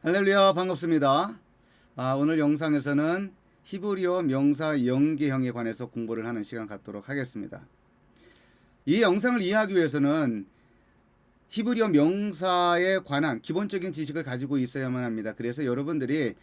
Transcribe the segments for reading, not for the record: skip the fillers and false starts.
할렐루야, 반갑습니다. 오늘 영상에서는 히브리어 명사 연계형에 관해서 공부를 하는 시간 갖도록 하겠습니다. 이 영상을 이해하기 위해서는 히브리어 명사에 관한 기본적인 지식을 가지고 있어야만 합니다. 그래서 여러분들이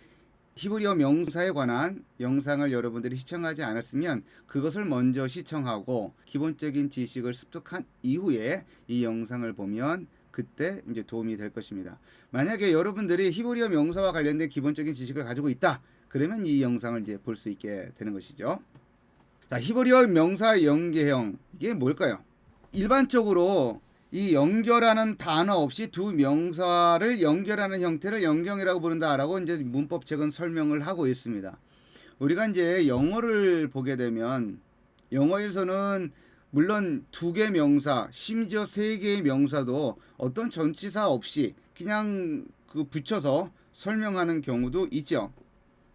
히브리어 명사에 관한 영상을 여러분들이 시청하지 않았으면 그것을 먼저 시청하고 기본적인 지식을 습득한 이후에 이 영상을 보면 그때 이제 도움이 될 것입니다. 만약에 여러분들이 히브리어 명사와 관련된 기본적인 지식을 가지고 있다, 그러면 이 영상을 이제 볼 수 있게 되는 것이죠. 자, 히브리어 명사 연계형, 이게 뭘까요? 일반적으로 이 연결하는 단어 없이 두 명사를 연결하는 형태를 연경이라고 부른다라고 이제 문법책은 설명을 하고 있습니다. 우리가 이제 영어를 보게 되면 영어에서는 물론 두 개 명사, 심지어 세 개의 명사도 어떤 전치사 없이 그냥 붙여서 설명하는 경우도 있죠.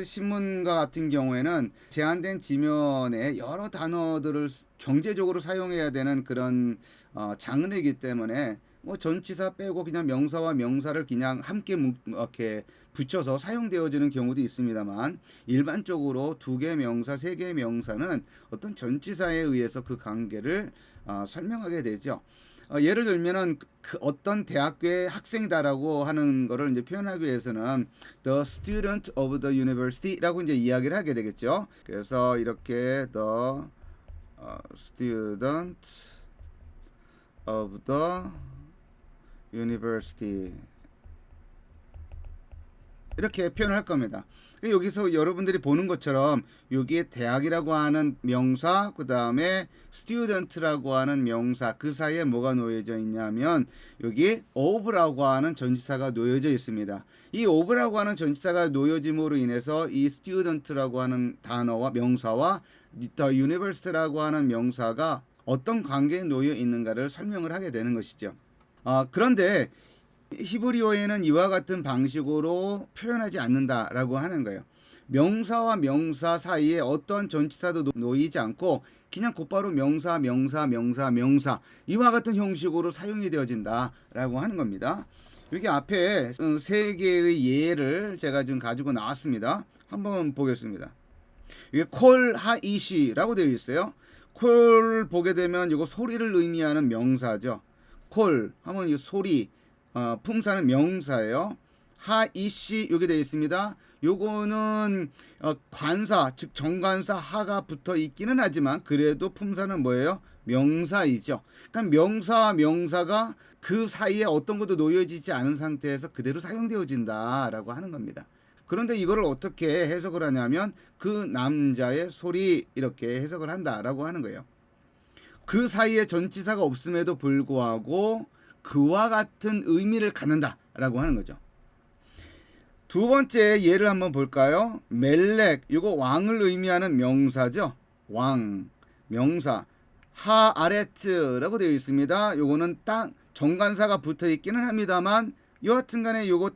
신문과 같은 경우에는 제한된 지면에 여러 단어들을 경제적으로 사용해야 되는 그런 장르이기 때문에 뭐 전치사 빼고 그냥 명사와 명사를 그냥 함께 이렇게 붙여서 사용되어지는 경우도 있습니다만, 일반적으로 두 개 명사, 세 개 명사는 어떤 전치사에 의해서 그 관계를 설명하게 되죠. 예를 들면은 어떤 대학교의 학생이다라고 하는 거를 이제 표현하기 위해서는 the student of the university라고 이제 이야기를 하게 되겠죠. 그래서 이렇게 the student of the university 이렇게 표현을 할 겁니다. 여기서 여러분들이 보는 것처럼 여기에 대학이라고 하는 명사, 그 다음에 student라고 하는 명사, 그 사이에 뭐가 놓여져 있냐면 여기 of라고 하는 전치사가 놓여져 있습니다. 이 of라고 하는 전치사가 놓여짐으로 인해서 이 student라고 하는 단어와 명사와 the university라고 하는 명사가 어떤 관계에 놓여 있는가를 설명을 하게 되는 것이죠. 그런데 히브리어에는 이와 같은 방식으로 표현하지 않는다라고 하는 거예요. 명사와 명사 사이에 어떤 전치사도 놓이지 않고 그냥 곧바로 명사, 명사, 명사, 명사 이와 같은 형식으로 사용이 되어진다라고 하는 겁니다. 여기 앞에 세 개의 예를 제가 지금 가지고 나왔습니다. 한번 보겠습니다. 이게 콜 하이시라고 되어 있어요. 콜 보게 되면 이거 소리를 의미하는 명사죠. 콜 하면 이 소리, 품사는 명사예요. 하이시 여기 되어 있습니다. 요거는 관사, 즉 정관사 하가 붙어 있기는 하지만 그래도 품사는 뭐예요? 명사이죠. 그러니까 명사와 명사가 그 사이에 어떤 것도 놓여지지 않은 상태에서 그대로 사용되어진다라고 하는 겁니다. 그런데 이거를 어떻게 해석을 하냐면 그 남자의 소리 이렇게 해석을 한다라고 하는 거예요. 그 사이에 전치사가 없음에도 불구하고 그와 같은 의미를 갖는다라고 하는 거죠. 두 번째 예를 한번 볼까요? 멜렉, 이거 왕을 의미하는 명사죠. 왕, 명사. 하아레츠라고 되어 있습니다. 요거는 땅, 정관사가 붙어 있기는 합니다만 여하튼간에 요거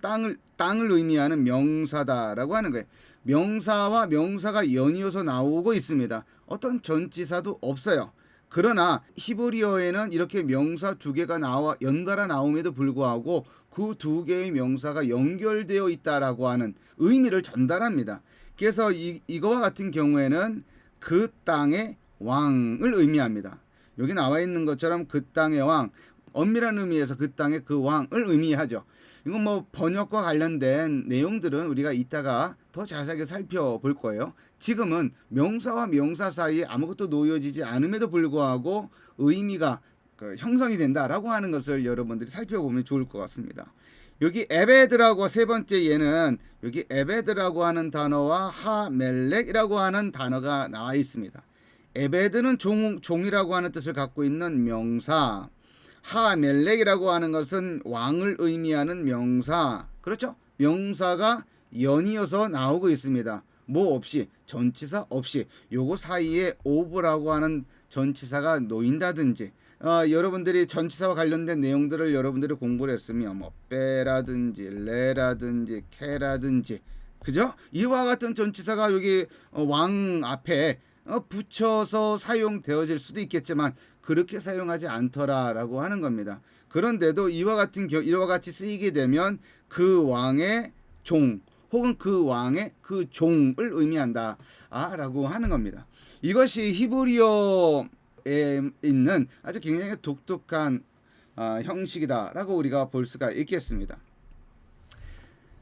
땅을 의미하는 명사다라고 하는 거예요. 명사와 명사가 연이어서 나오고 있습니다. 어떤 전치사도 없어요. 그러나 히브리어에는 이렇게 명사 두 개가 연달아 나옴에도 불구하고 그 두 개의 명사가 연결되어 있다라고 하는 의미를 전달합니다. 그래서 이거와 같은 경우에는 그 땅의 왕을 의미합니다. 여기 나와 있는 것처럼 그 땅의 왕, 엄밀한 의미에서 그 땅의 그 왕을 의미하죠. 이건 뭐 번역과 관련된 내용들은 우리가 이따가 더 자세하게 살펴볼 거예요. 지금은 명사와 명사 사이에 아무것도 놓여지지 않음에도 불구하고 의미가 형성이 된다라고 하는 것을 여러분들이 살펴보면 좋을 것 같습니다. 여기 에베드라고 세 번째 예는 여기 에베드라고 하는 단어와 하멜렉이라고 하는 단어가 나와 있습니다. 에베드는 종이라고 하는 뜻을 갖고 있는 명사, 하멜렉이라고 하는 것은 왕을 의미하는 명사. 그렇죠? 명사가 연이어서 나오고 있습니다. 뭐 없이, 전치사 없이 요거 사이에 오브라고 하는 전치사가 놓인다든지 여러분들이 전치사와 관련된 내용들을 여러분들이 공부를 했으면 뭐 빼라든지 레라든지 캐라든지 그죠? 이와 같은 전치사가 여기 왕 앞에 붙여서 사용되어질 수도 있겠지만 그렇게 사용하지 않더라라고 하는 겁니다. 그런데도 이와 같이 쓰이게 되면 그 왕의 종 혹은 그 왕의 그 종을 의미한다 라고 하는 겁니다. 이것이 히브리어에 있는 아주 굉장히 독특한 형식이다라고 우리가 볼 수가 있겠습니다.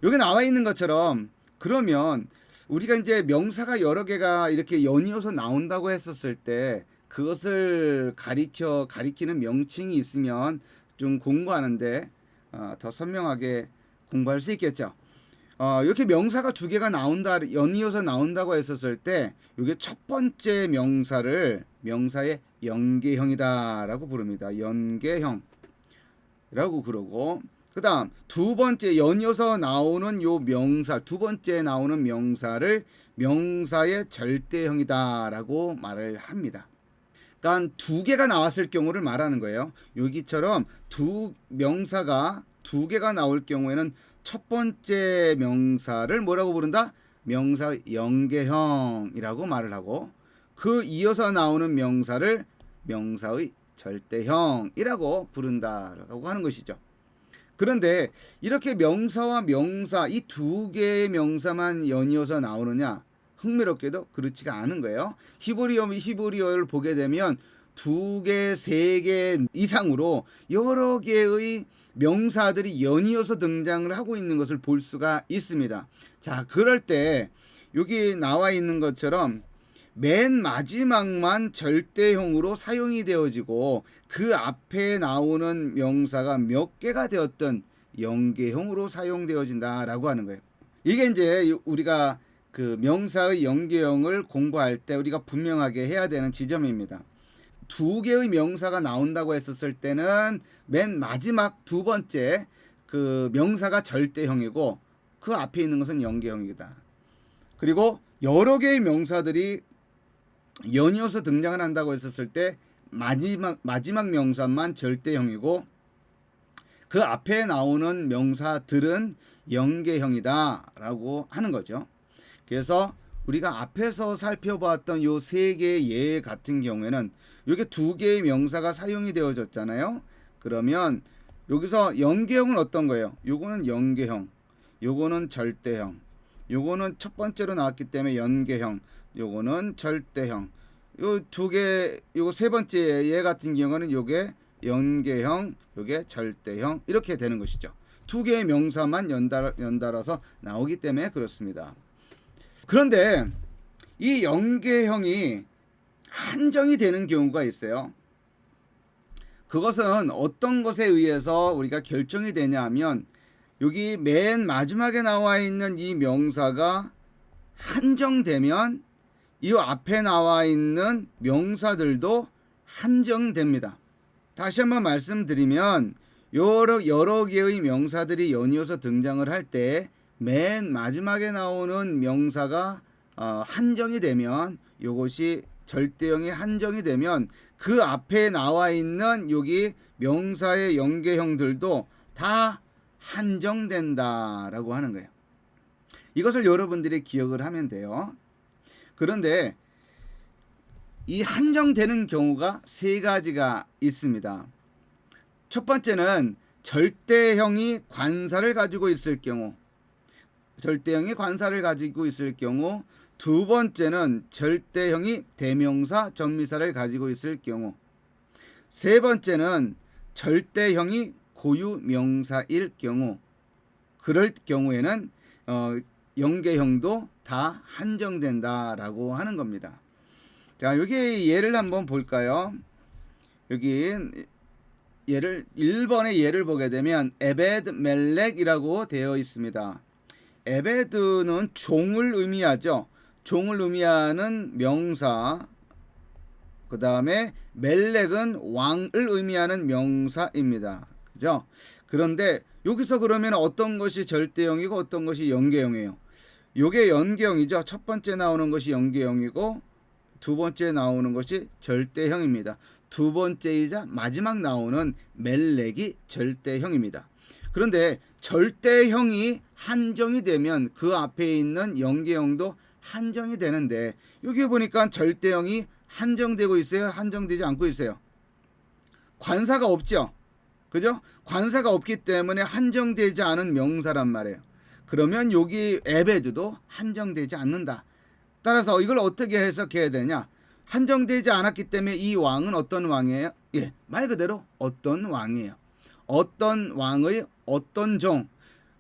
여기 나와 있는 것처럼 그러면 우리가 이제 명사가 여러 개가 이렇게 연이어서 나온다고 했었을 때 그것을 가리키는 명칭이 있으면 좀 공부하는데 더 선명하게 공부할 수 있겠죠. 이렇게 명사가 두 개가 연이어서 나온다고 했었을 때 이게 첫 번째 명사의 연계형이다라고 부릅니다. 연계형이라고 그러고, 그 다음 두 번째 연이어서 나오는 요 명사, 두 번째 나오는 명사를 명사의 절대형이다라고 말을 합니다. 그러니까 두 개가 나왔을 경우를 말하는 거예요. 여기처럼 명사가 두 개가 나올 경우에는 첫 번째 명사를 뭐라고 부른다? 명사 연계형이라고 말을 하고, 그 이어서 나오는 명사를 명사의 절대형이라고 부른다라고 하는 것이죠. 그런데 이렇게 명사와 명사 이 두 개의 명사만 연이어서 나오느냐? 흥미롭게도 그렇지가 않은 거예요. 히브리어를 보게 되면 두 개, 세 개 이상으로 여러 개의 명사들이 연이어서 등장을 하고 있는 것을 볼 수가 있습니다. 자, 그럴 때 여기 나와 있는 것처럼 맨 마지막만 절대형으로 사용이 되어지고 그 앞에 나오는 명사가 몇 개가 되었던 연계형으로 사용되어진다라고 하는 거예요. 이게 이제 우리가 그 명사의 연계형을 공부할 때 우리가 분명하게 해야 되는 지점입니다. 두 개의 명사가 나온다고 했었을 때는 맨 마지막 두 번째 그 명사가 절대형이고 그 앞에 있는 것은 연계형이다. 그리고 여러 개의 명사들이 연이어서 등장을 한다고 했었을 때 마지막 명사만 절대형이고 그 앞에 나오는 명사들은 연계형이다라고 하는 거죠. 그래서 우리가 앞에서 살펴봤던 요 세 개의 예 같은 경우에는 이게 두 개의 명사가 사용이 되어졌잖아요. 그러면 여기서 연계형은 어떤 거예요? 요거는 연계형, 요거는 절대형, 요거는 첫 번째로 나왔기 때문에 연계형, 요거는 절대형. 요 두 개, 요거 세 번째 예 같은 경우는 요게 연계형, 요게 절대형 이렇게 되는 것이죠. 두 개의 명사만 연달아서 나오기 때문에 그렇습니다. 그런데 이 연계형이 한정이 되는 경우가 있어요. 그것은 어떤 것에 의해서 우리가 결정이 되냐 하면 여기 맨 마지막에 나와 있는 이 명사가 한정되면 이 앞에 나와 있는 명사들도 한정됩니다. 다시 한번 말씀드리면 여러 개의 명사들이 연이어서 등장을 할 때 맨 마지막에 나오는 명사가 한정이 되면 이것이 절대형이 한정이 되면 그 앞에 나와 있는 여기 명사의 연계형들도 다 한정된다라고 하는 거예요. 이것을 여러분들이 기억을 하면 돼요. 그런데 이 한정되는 경우가 세 가지가 있습니다. 첫 번째는 절대형이 관사를 가지고 있을 경우, 두 번째는 절대형이 대명사, 전미사를 가지고 있을 경우, 세 번째는 절대형이 고유명사일 경우, 그럴 경우에는 연계형도 다 한정된다라고 하는 겁니다. 자, 여기 예를 한번 볼까요? 여기 1번의 예를 보게 되면 에베드 멜렉이라고 되어 있습니다. 에베드는 종을 의미하죠. 종을 의미하는 명사, 그 다음에 멜렉은 왕을 의미하는 명사입니다. 그죠? 그런데 여기서 그러면 어떤 것이 절대형이고 어떤 것이 연계형이에요? 요게 연계형이죠. 첫 번째 나오는 것이 연계형이고 두 번째 나오는 것이 절대형입니다. 두 번째이자 마지막 나오는 멜렉이 절대형입니다. 그런데 절대형이 한정이 되면 그 앞에 있는 연계형도 한정이 되는데 여기 보니까 절대형이 한정되고 있어요? 한정되지 않고 있어요? 관사가 없죠? 그죠? 관사가 없기 때문에 한정되지 않은 명사란 말이에요. 그러면 여기 에베드도 한정되지 않는다. 따라서 이걸 어떻게 해석해야 되냐? 한정되지 않았기 때문에 이 왕은 어떤 왕이에요? 예, 말 그대로 어떤 왕이에요. 어떤 왕의 어떤 종.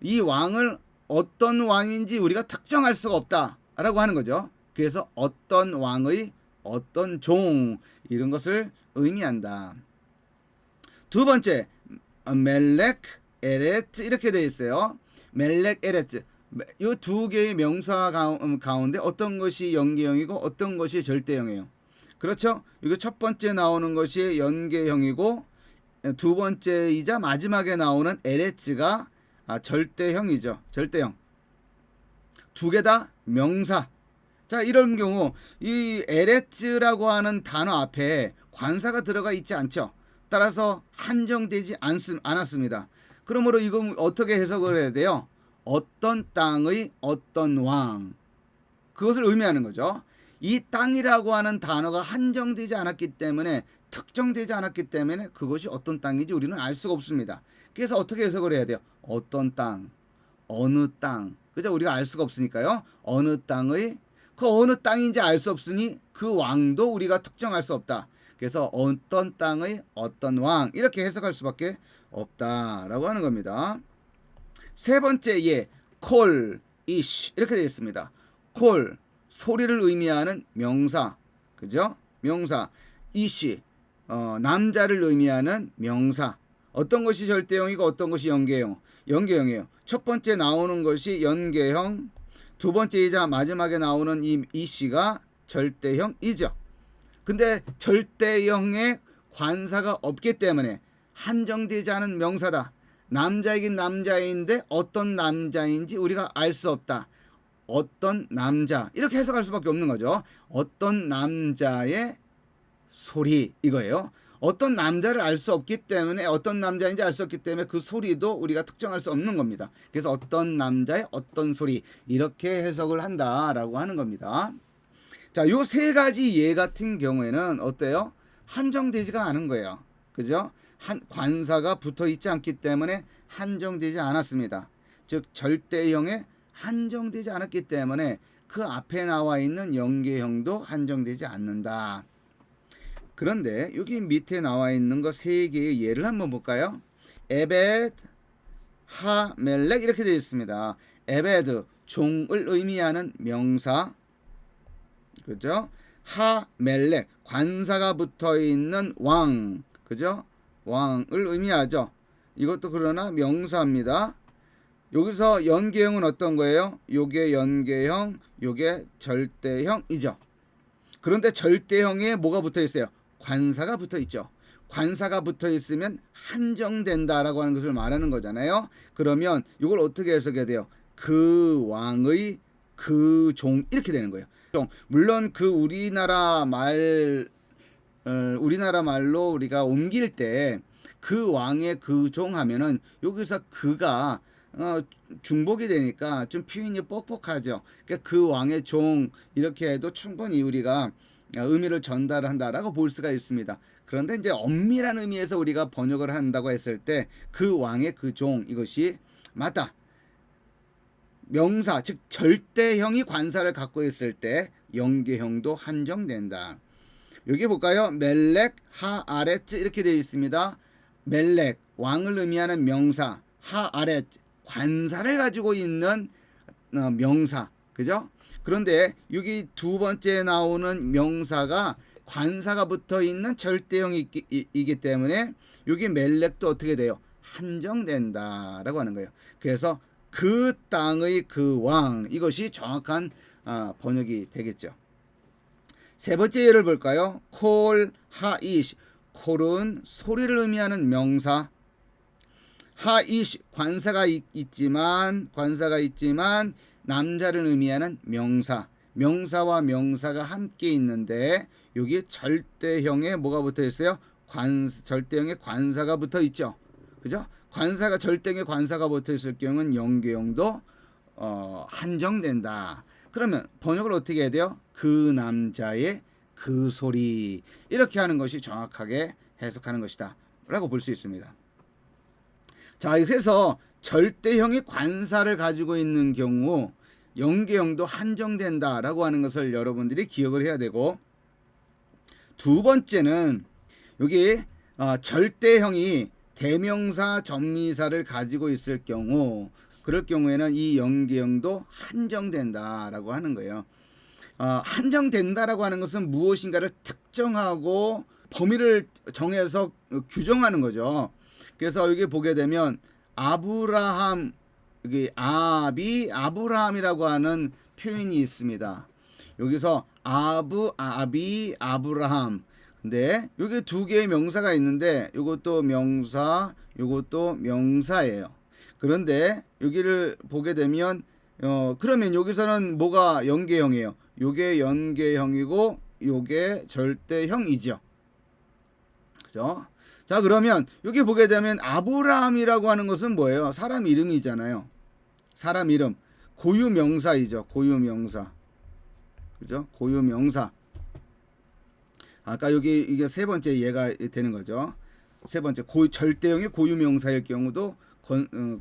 이 왕을 어떤 왕인지 우리가 특정할 수가 없다라고 하는 거죠. 그래서 어떤 왕의 어떤 종 이런 것을 의미한다. 두 번째 멜렉 에레츠 이렇게 되어 있어요. 멜렉 에레츠 이 두 개의 명사 가운데 어떤 것이 연계형이고 어떤 것이 절대형이에요. 그렇죠? 이거 첫 번째 나오는 것이 연계형이고 두 번째이자 마지막에 나오는 에레츠가 절대형이죠. 절대형. 두 개 다 명사. 자, 이런 경우 이 에레츠라고 하는 단어 앞에 관사가 들어가 있지 않죠. 따라서 한정되지 않았습니다. 그러므로 이거 어떻게 해석을 해야 돼요? 어떤 땅의 어떤 왕. 그것을 의미하는 거죠. 이 땅이라고 하는 단어가 한정되지 않았기 때문에 특정되지 않았기 때문에 그것이 어떤 땅인지 우리는 알 수가 없습니다. 그래서 어떻게 해석을 해야 돼요? 어떤 땅, 어느 땅. 그죠? 우리가 알 수가 없으니까요. 어느 땅의 그 어느 땅인지 알 수 없으니 그 왕도 우리가 특정할 수 없다. 그래서 어떤 땅의 어떤 왕 이렇게 해석할 수밖에 없다라고 하는 겁니다. 세 번째 예, 콜, 이쉬 이렇게 되어 있습니다. 콜 소리를 의미하는 명사, 그죠? 명사. 이쉬 남자를 의미하는 명사. 어떤 것이 절대형이고 어떤 것이 연계형? 연계형이에요. 첫 번째 나오는 것이 연계형, 두 번째이자 마지막에 나오는 이 이쉬가 절대형이죠. 근데 절대형의 관사가 없기 때문에 한정되지 않은 명사다. 남자이긴 남자인데 어떤 남자인지 우리가 알 수 없다. 어떤 남자 이렇게 해석할 수밖에 없는 거죠. 어떤 남자의 소리 이거예요. 어떤 남자를 알 수 없기 때문에 어떤 남자인지 알 수 없기 때문에 그 소리도 우리가 특정할 수 없는 겁니다. 그래서 어떤 남자의 어떤 소리 이렇게 해석을 한다라고 하는 겁니다. 자, 요 세 가지 예 같은 경우에는 어때요? 한정되지가 않은 거예요. 그죠? 관사가 붙어 있지 않기 때문에 한정되지 않았습니다. 즉 절대형에 한정되지 않았기 때문에 그 앞에 나와 있는 연계형도 한정되지 않는다. 그런데 여기 밑에 나와 있는 거 세 개의 예를 한번 볼까요? 에베드, 하, 멜렉 이렇게 되어 있습니다. 에베드 종을 의미하는 명사, 그죠? 하, 멜렉 관사가 붙어 있는 왕, 그죠? 왕을 의미하죠. 이것도 그러나 명사입니다. 여기서 연계형은 어떤 거예요? 요게 연계형, 요게 절대형이죠. 그런데 절대형에 뭐가 붙어 있어요? 관사가 붙어 있죠. 관사가 붙어 있으면 한정된다라고 하는 것을 말하는 거잖아요. 그러면 이걸 어떻게 해석해야 돼요? 그 왕의 그 종 이렇게 되는 거예요. 물론 그 우리나라 말로 우리가 옮길 때 그 왕의 그 종 하면은 여기서 그가 중복이 되니까 좀 표현이 뻑뻑하죠. 그러니까 그 왕의 종 이렇게 해도 충분히 우리가 의미를 전달한다라고 볼 수가 있습니다. 그런데 이제 엄밀한 의미에서 우리가 번역을 한다고 했을 때 그 왕의 그 종 이것이 맞다. 명사 즉 절대형이 관사를 갖고 있을 때 연계형도 한정된다. 여기 볼까요? 멜렉 하아렛 이렇게 되어 있습니다. 멜렉 왕을 의미하는 명사, 하아렛 관사를 가지고 있는 명사, 그죠? 그런데 여기 두 번째 나오는 명사가 관사가 붙어 있는 절대형이기 때문에 여기 멜렉도 어떻게 돼요? 한정된다라고 하는 거예요. 그래서 그 땅의 그 왕 이것이 정확한 번역이 되겠죠. 세 번째 예를 볼까요? 콜 하이시 콜은 소리를 의미하는 명사, 하이시 관사가 있지만 남자를 의미하는 명사, 명사와 명사가 함께 있는데 여기 절대형에 뭐가 붙어 있어요? 절대형에 관사가 붙어 있죠. 그죠? 관사가 절대형에 관사가 붙어 있을 경우는 연계형도 한정된다. 그러면 번역을 어떻게 해야 돼요? 그 남자의 그 소리 이렇게 하는 것이 정확하게 해석하는 것이다 라고 볼 수 있습니다. 자, 그래서 절대형이 관사를 가지고 있는 경우 연계형도 한정된다라고 하는 것을 여러분들이 기억을 해야 되고, 두 번째는 여기 절대형이 대명사 전미사를 가지고 있을 경우, 그럴 경우에는 이 연계형도 한정된다라고 하는 거예요. 한정된다라고 하는 것은 무엇인가를 특정하고 범위를 정해서 규정하는 거죠. 그래서 여기 보게 되면 아브라함, 여기 아브라함이라고 하는 표현이 있습니다. 여기서 아브라함. 근데 여기 두 개의 명사가 있는데 이것도 명사, 이것도 명사예요. 그런데 여기를 보게 되면 그러면 여기서는 뭐가 연계형이에요? 요게 연계형이고 요게 절대형이죠. 그죠? 자, 그러면 여기 보게 되면 아브라함이라고 하는 것은 뭐예요? 사람 이름이잖아요. 사람 이름. 고유명사이죠. 고유명사. 그죠? 고유명사. 아까 여기 이게 세 번째 예가 되는 거죠. 세 번째 절대형의 고유명사일 경우도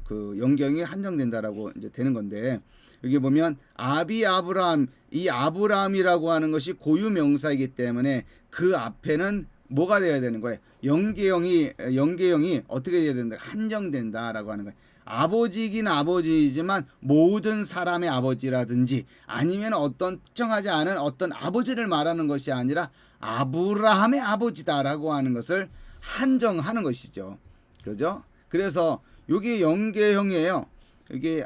그 연경이 한정된다라고 이제 되는 건데, 여기 보면 아브라함, 이 아브라함이라고 하는 것이 고유명사이기 때문에 그 앞에는 뭐가 되어야 되는 거예요? 연계형이 어떻게 되어야 된다? 한정된다라고 하는 거예요. 아버지긴 아버지이지만 모든 사람의 아버지라든지 아니면 어떤 특정하지 않은 어떤 아버지를 말하는 것이 아니라 아브라함의 아버지다라고 하는 것을 한정하는 것이죠. 그죠? 그래서 여기 연계형이에요. 여기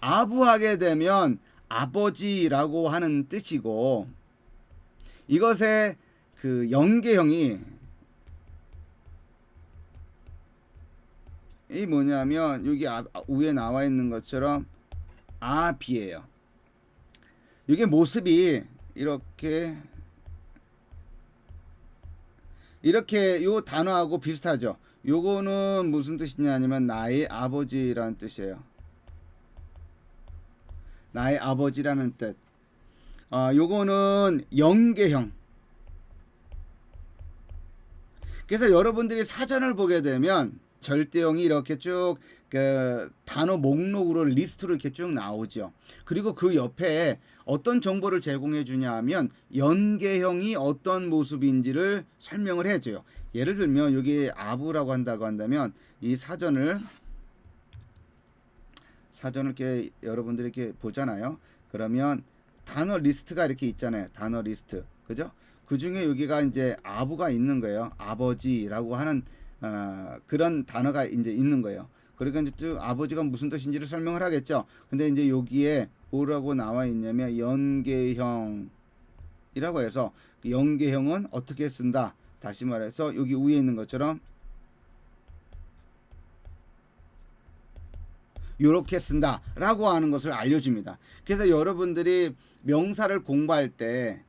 아부하게 되면 아버지라고 하는 뜻이고, 이것의 그 연계형이 이 뭐냐면 여기 위에 나와 있는 것처럼 아비예요. 이게 모습이 이렇게 요 단어하고 비슷하죠. 요거는 무슨 뜻이냐 아니면 나의 아버지라는 뜻이에요. 나의 아버지라는 뜻. 요거는 연계형. 그래서 여러분들이 사전을 보게 되면 절대형이 이렇게 쭉 그 단어 목록으로 리스트로 이렇게 쭉 나오죠. 그리고 그 옆에 어떤 정보를 제공해 주냐 하면 연계형이 어떤 모습인지를 설명을 해줘요. 예를 들면 여기 아부라고 한다고 한다면 이 사전을 이렇게 여러분들이 이렇게 보잖아요. 그러면 단어 리스트가 이렇게 있잖아요. 단어 리스트. 그죠? 그 중에 여기가 이제 아부가 있는 거예요. 아버지라고 하는 그런 단어가 이제 있는 거예요. 그러니까 이제 쭉 아버지가 무슨 뜻인지를 설명을 하겠죠. 근데 이제 여기에 뭐라고 나와 있냐면 연계형이라고 해서 연계형은 어떻게 쓴다. 다시 말해서 여기 위에 있는 것처럼 요렇게 쓴다 라고 하는 것을 알려줍니다. 그래서 여러분들이 명사를 공부할 때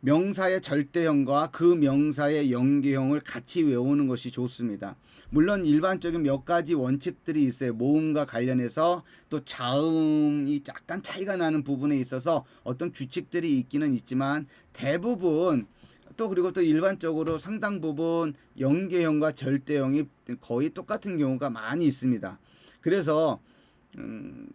명사의 절대형과 그 명사의 연계형을 같이 외우는 것이 좋습니다. 물론 일반적인 몇 가지 원칙들이 있어요. 모음과 관련해서 또 자음이 약간 차이가 나는 부분에 있어서 어떤 규칙들이 있기는 있지만, 대부분 그리고 또 일반적으로 상당 부분 연계형과 절대형이 거의 똑같은 경우가 많이 있습니다. 그래서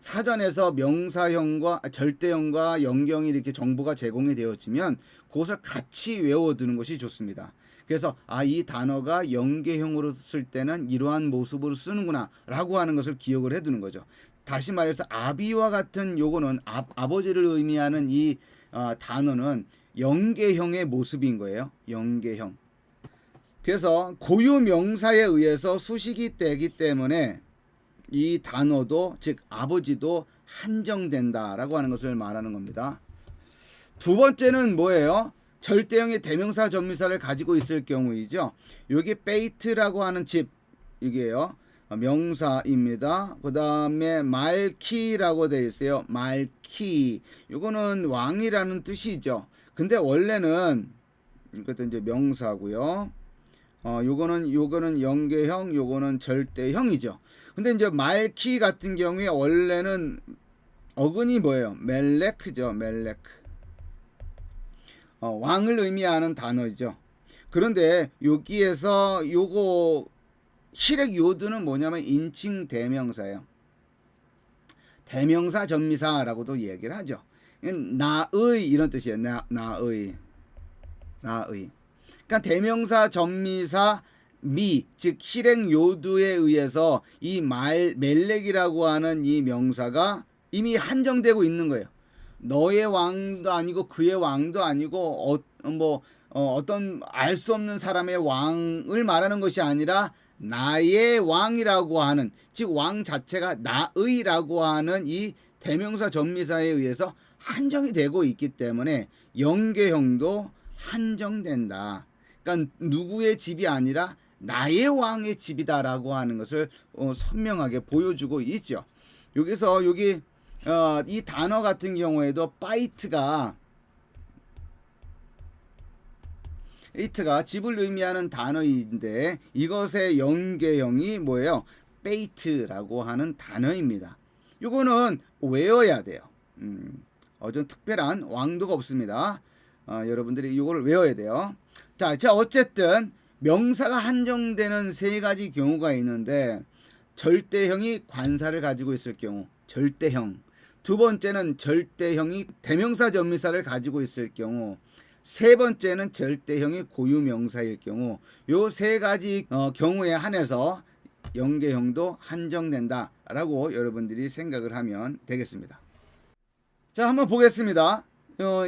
사전에서 명사형과 절대형과 연계형이 이렇게 정보가 제공이 되어지면 그것을 같이 외워두는 것이 좋습니다. 그래서 이 단어가 연계형으로 쓸 때는 이러한 모습으로 쓰는구나 라고 하는 것을 기억을 해두는 거죠. 다시 말해서 아비와 같은 요거는 아버지를 의미하는 이 단어는 연계형의 모습인 거예요. 연계형. 그래서 고유 명사에 의해서 수식이 되기 때문에 이 단어도, 즉 아버지도 한정된다라고 하는 것을 말하는 겁니다. 두 번째는 뭐예요? 절대형의 대명사 전미사를 가지고 있을 경우이죠. 여기 베이트라고 하는 집, 이게요 명사입니다. 그 다음에 말키라고 되어 있어요. 말키, 이거는 왕이라는 뜻이죠. 근데 원래는 이것도 이제 명사고요. 요거는 연계형, 요거는 절대형이죠. 근데 이제 말키 같은 경우에 원래는 어근이 뭐예요? 멜레크죠. 멜레크. 왕을 의미하는 단어죠. 그런데 여기에서 요거 히렉 요드는 뭐냐면 인칭 대명사예요. 대명사 전미사라고도 얘기를 하죠. 나의 이런 뜻이에요. 나의. 그러니까 대명사 전미사 미, 즉 히렉 요드에 의해서 이 멜렉이라고 하는 이 명사가 이미 한정되고 있는 거예요. 너의 왕도 아니고 그의 왕도 아니고 어떤 알 수 없는 사람의 왕을 말하는 것이 아니라 나의 왕이라고 하는, 즉 왕 자체가 나의라고 하는 이 대명사 전미사에 의해서 한정이 되고 있기 때문에 영계형도 한정된다. 그러니까 누구의 집이 아니라 나의 왕의 집이다라고 하는 것을 선명하게 보여주고 있죠. 여기서 이 단어 같은 경우에도 파이트가 집을 의미하는 단어인데 이것의 연계형이 뭐예요? 페이트라고 하는 단어입니다. 이거는 외워야 돼요. 어떤 특별한 왕도가 없습니다. 여러분들이 이거를 외워야 돼요. 자, 어쨌든 명사가 한정되는 세 가지 경우가 있는데 절대형이 관사를 가지고 있을 경우, 절대형. 두 번째는 절대형이 대명사 전미사를 가지고 있을 경우, 세 번째는 절대형이 고유명사일 경우, 요 세 가지 경우에 한해서 연계형도 한정된다라고 여러분들이 생각을 하면 되겠습니다. 자, 한번 보겠습니다.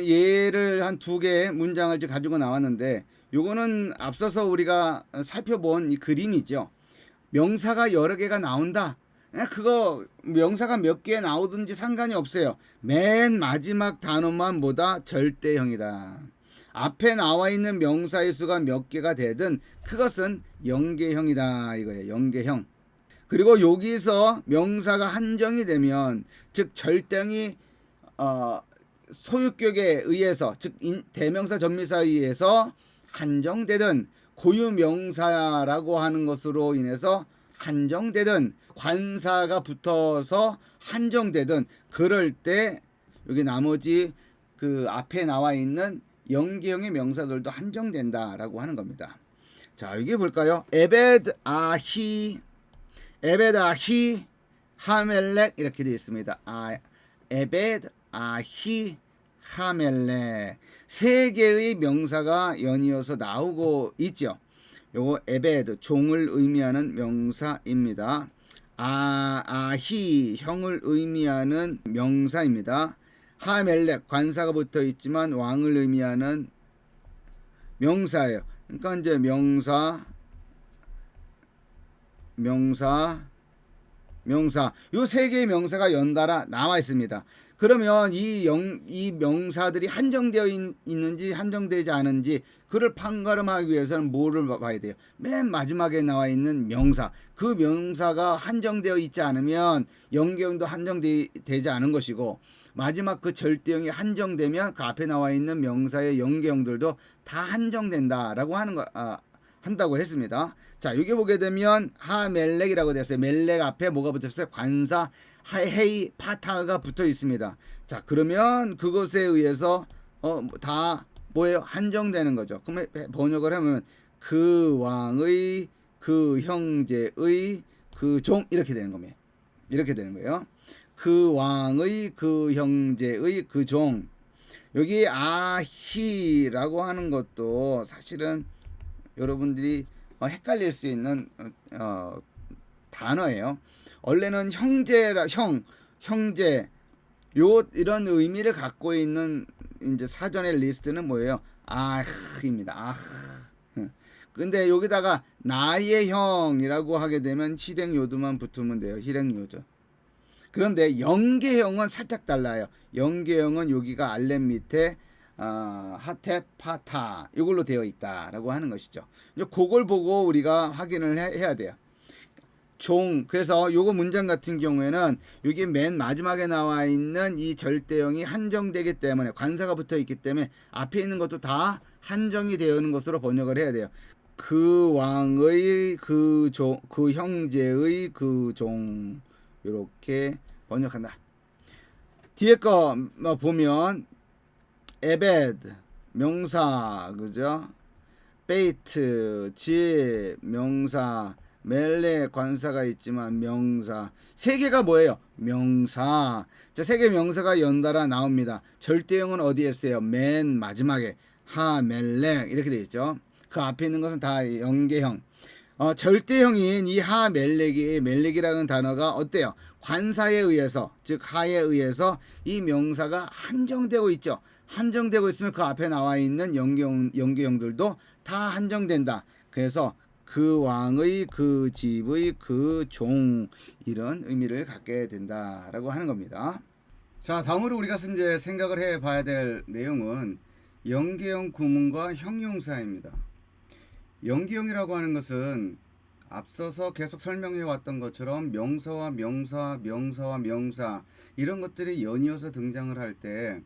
예를 한 두 개의 문장을 가지고 나왔는데 요거는 앞서서 우리가 살펴본 이 그림이죠. 명사가 여러 개가 나온다. 그거 명사가 몇 개 나오든지 상관이 없어요. 맨 마지막 단어만 보다 절대형이다. 앞에 나와 있는 명사의 수가 몇 개가 되든 그것은 연계형이다 이거예요. 연계형. 그리고 여기서 명사가 한정이 되면, 즉 절대형이 소유격에 의해서, 즉 대명사 전미사에 의해서 한정되든 고유명사라고 하는 것으로 인해서 한정되든 관사가 붙어서 한정되든 그럴 때 여기 나머지 그 앞에 나와 있는 연계형의 명사들도 한정된다라고 하는 겁니다. 자, 여기 볼까요? 에베드 아히 하멜렉 이렇게 되어 있습니다. 에베드 아히 하멜렉 세 개의 명사가 연이어서 나오고 있죠. 요거 에베드 종을 의미하는 명사입니다. 아히 형을 의미하는 명사입니다. 하멜렉 관사가 붙어 있지만 왕을 의미하는 명사예요. 그러니까 이제 명사 요 세 개의 명사가 연달아 나와 있습니다. 그러면 이 명사들이 한정되어 있는지 한정되지 않은지 그를 판가름하기 위해서는 뭐를 봐야 돼요? 맨 마지막에 나와 있는 명사. 그 명사가 한정되어 있지 않으면 연계형도 한정되지 않은 것이고, 마지막 그 절대형이 한정되면 그 앞에 나와 있는 명사의 연계형들도 다 한정된다라고 한다고 했습니다. 자, 여기 보게 되면 하멜렉이라고 되었어요. 멜렉 앞에 뭐가 붙었어요? 관사 헤이 파타가 붙어 있습니다. 자, 그러면 그것에 의해서 다 뭐예요? 한정되는 거죠. 그러면 번역을 하면 그 왕의, 그 형제의, 그 종 이렇게 되는 겁니다. 이렇게 되는 거예요. 그 왕의, 그 형제의, 그 종. 여기 아히라고 하는 것도 사실은 여러분들이 헷갈릴 수 있는 단어예요. 원래는 형제 이런 의미를 갖고 있는 이제 사전의 리스트는 뭐예요? 아흐입니다. 근데 여기다가 나의 형이라고 하게 되면 히렉요드만 붙으면 돼요. 히렉요드. 그런데 연계형은 살짝 달라요. 연계형은 여기가 알렘 밑에 하테 파타 이걸로 되어 있다라고 하는 것이죠. 이제 그걸 보고 우리가 확인을 해야 돼요. 종. 그래서 요거 문장 같은 경우에는 여기 맨 마지막에 나와 있는 이 절대형이 한정되기 때문에, 관사가 붙어 있기 때문에 앞에 있는 것도 다 한정이 되어 있는 것으로 번역을 해야 돼요. 그 왕의, 그 종, 그 형제의, 그 종. 이렇게 번역한다. 뒤에 거 보면 에베드 명사, 그죠? 베이트 집 명사, 멜레 관사가 있지만 명사. 세 개가 뭐예요? 명사. 자, 세 개 명사가 연달아 나옵니다. 절대형은 어디에 있어요? 맨 마지막에 하 멜렉 이렇게 되어 있죠. 그 앞에 있는 것은 다 연계형. 절대형인 이 하 멜렉이라는 단어가 어때요? 관사에 의해서, 즉 하에 의해서 이 명사가 한정되고 있죠. 한정되고 있으면 그 앞에 나와 있는 연계형들도 다 한정된다. 그래서 그 왕의, 그 집의, 그 종, 이런 의미를 갖게 된다라고 하는 겁니다. 자, 다음으로 우리가 이제 생각을 해 봐야 될 내용은 연계형 구문과 형용사입니다. 연계형이라고 하는 것은 앞서서 계속 설명해 왔던 것처럼 명사와 명사, 명사와 명사 이런 것들이 연이어서 등장을 할 때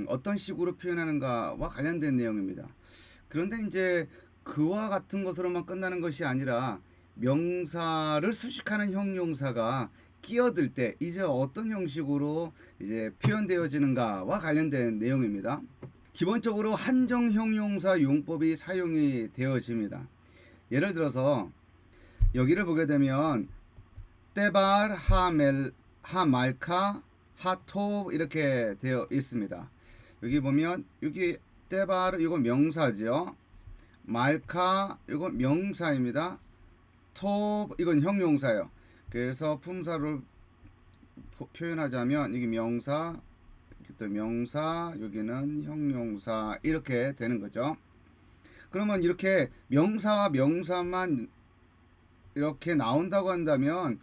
어떤 식으로 표현하는가와 관련된 내용입니다. 그런데 이제 그와 같은 것으로만 끝나는 것이 아니라 명사를 수식하는 형용사가 끼어들 때 이제 어떤 형식으로 이제 표현되어지는가와 관련된 내용입니다. 기본적으로 한정 형용사 용법이 사용이 되어집니다. 예를 들어서 여기를 보게 되면 떼발, 하말카, 하토 이렇게 되어 있습니다. 여기 보면 여기 떼발 이거 명사죠. 말카 이건 명사입니다. 톱 이건 형용사예요. 그래서 품사를 표현하자면 이게 명사, 또 명사, 여기는 형용사 이렇게 되는 거죠. 그러면 이렇게 명사와 명사만 이렇게 나온다고 한다면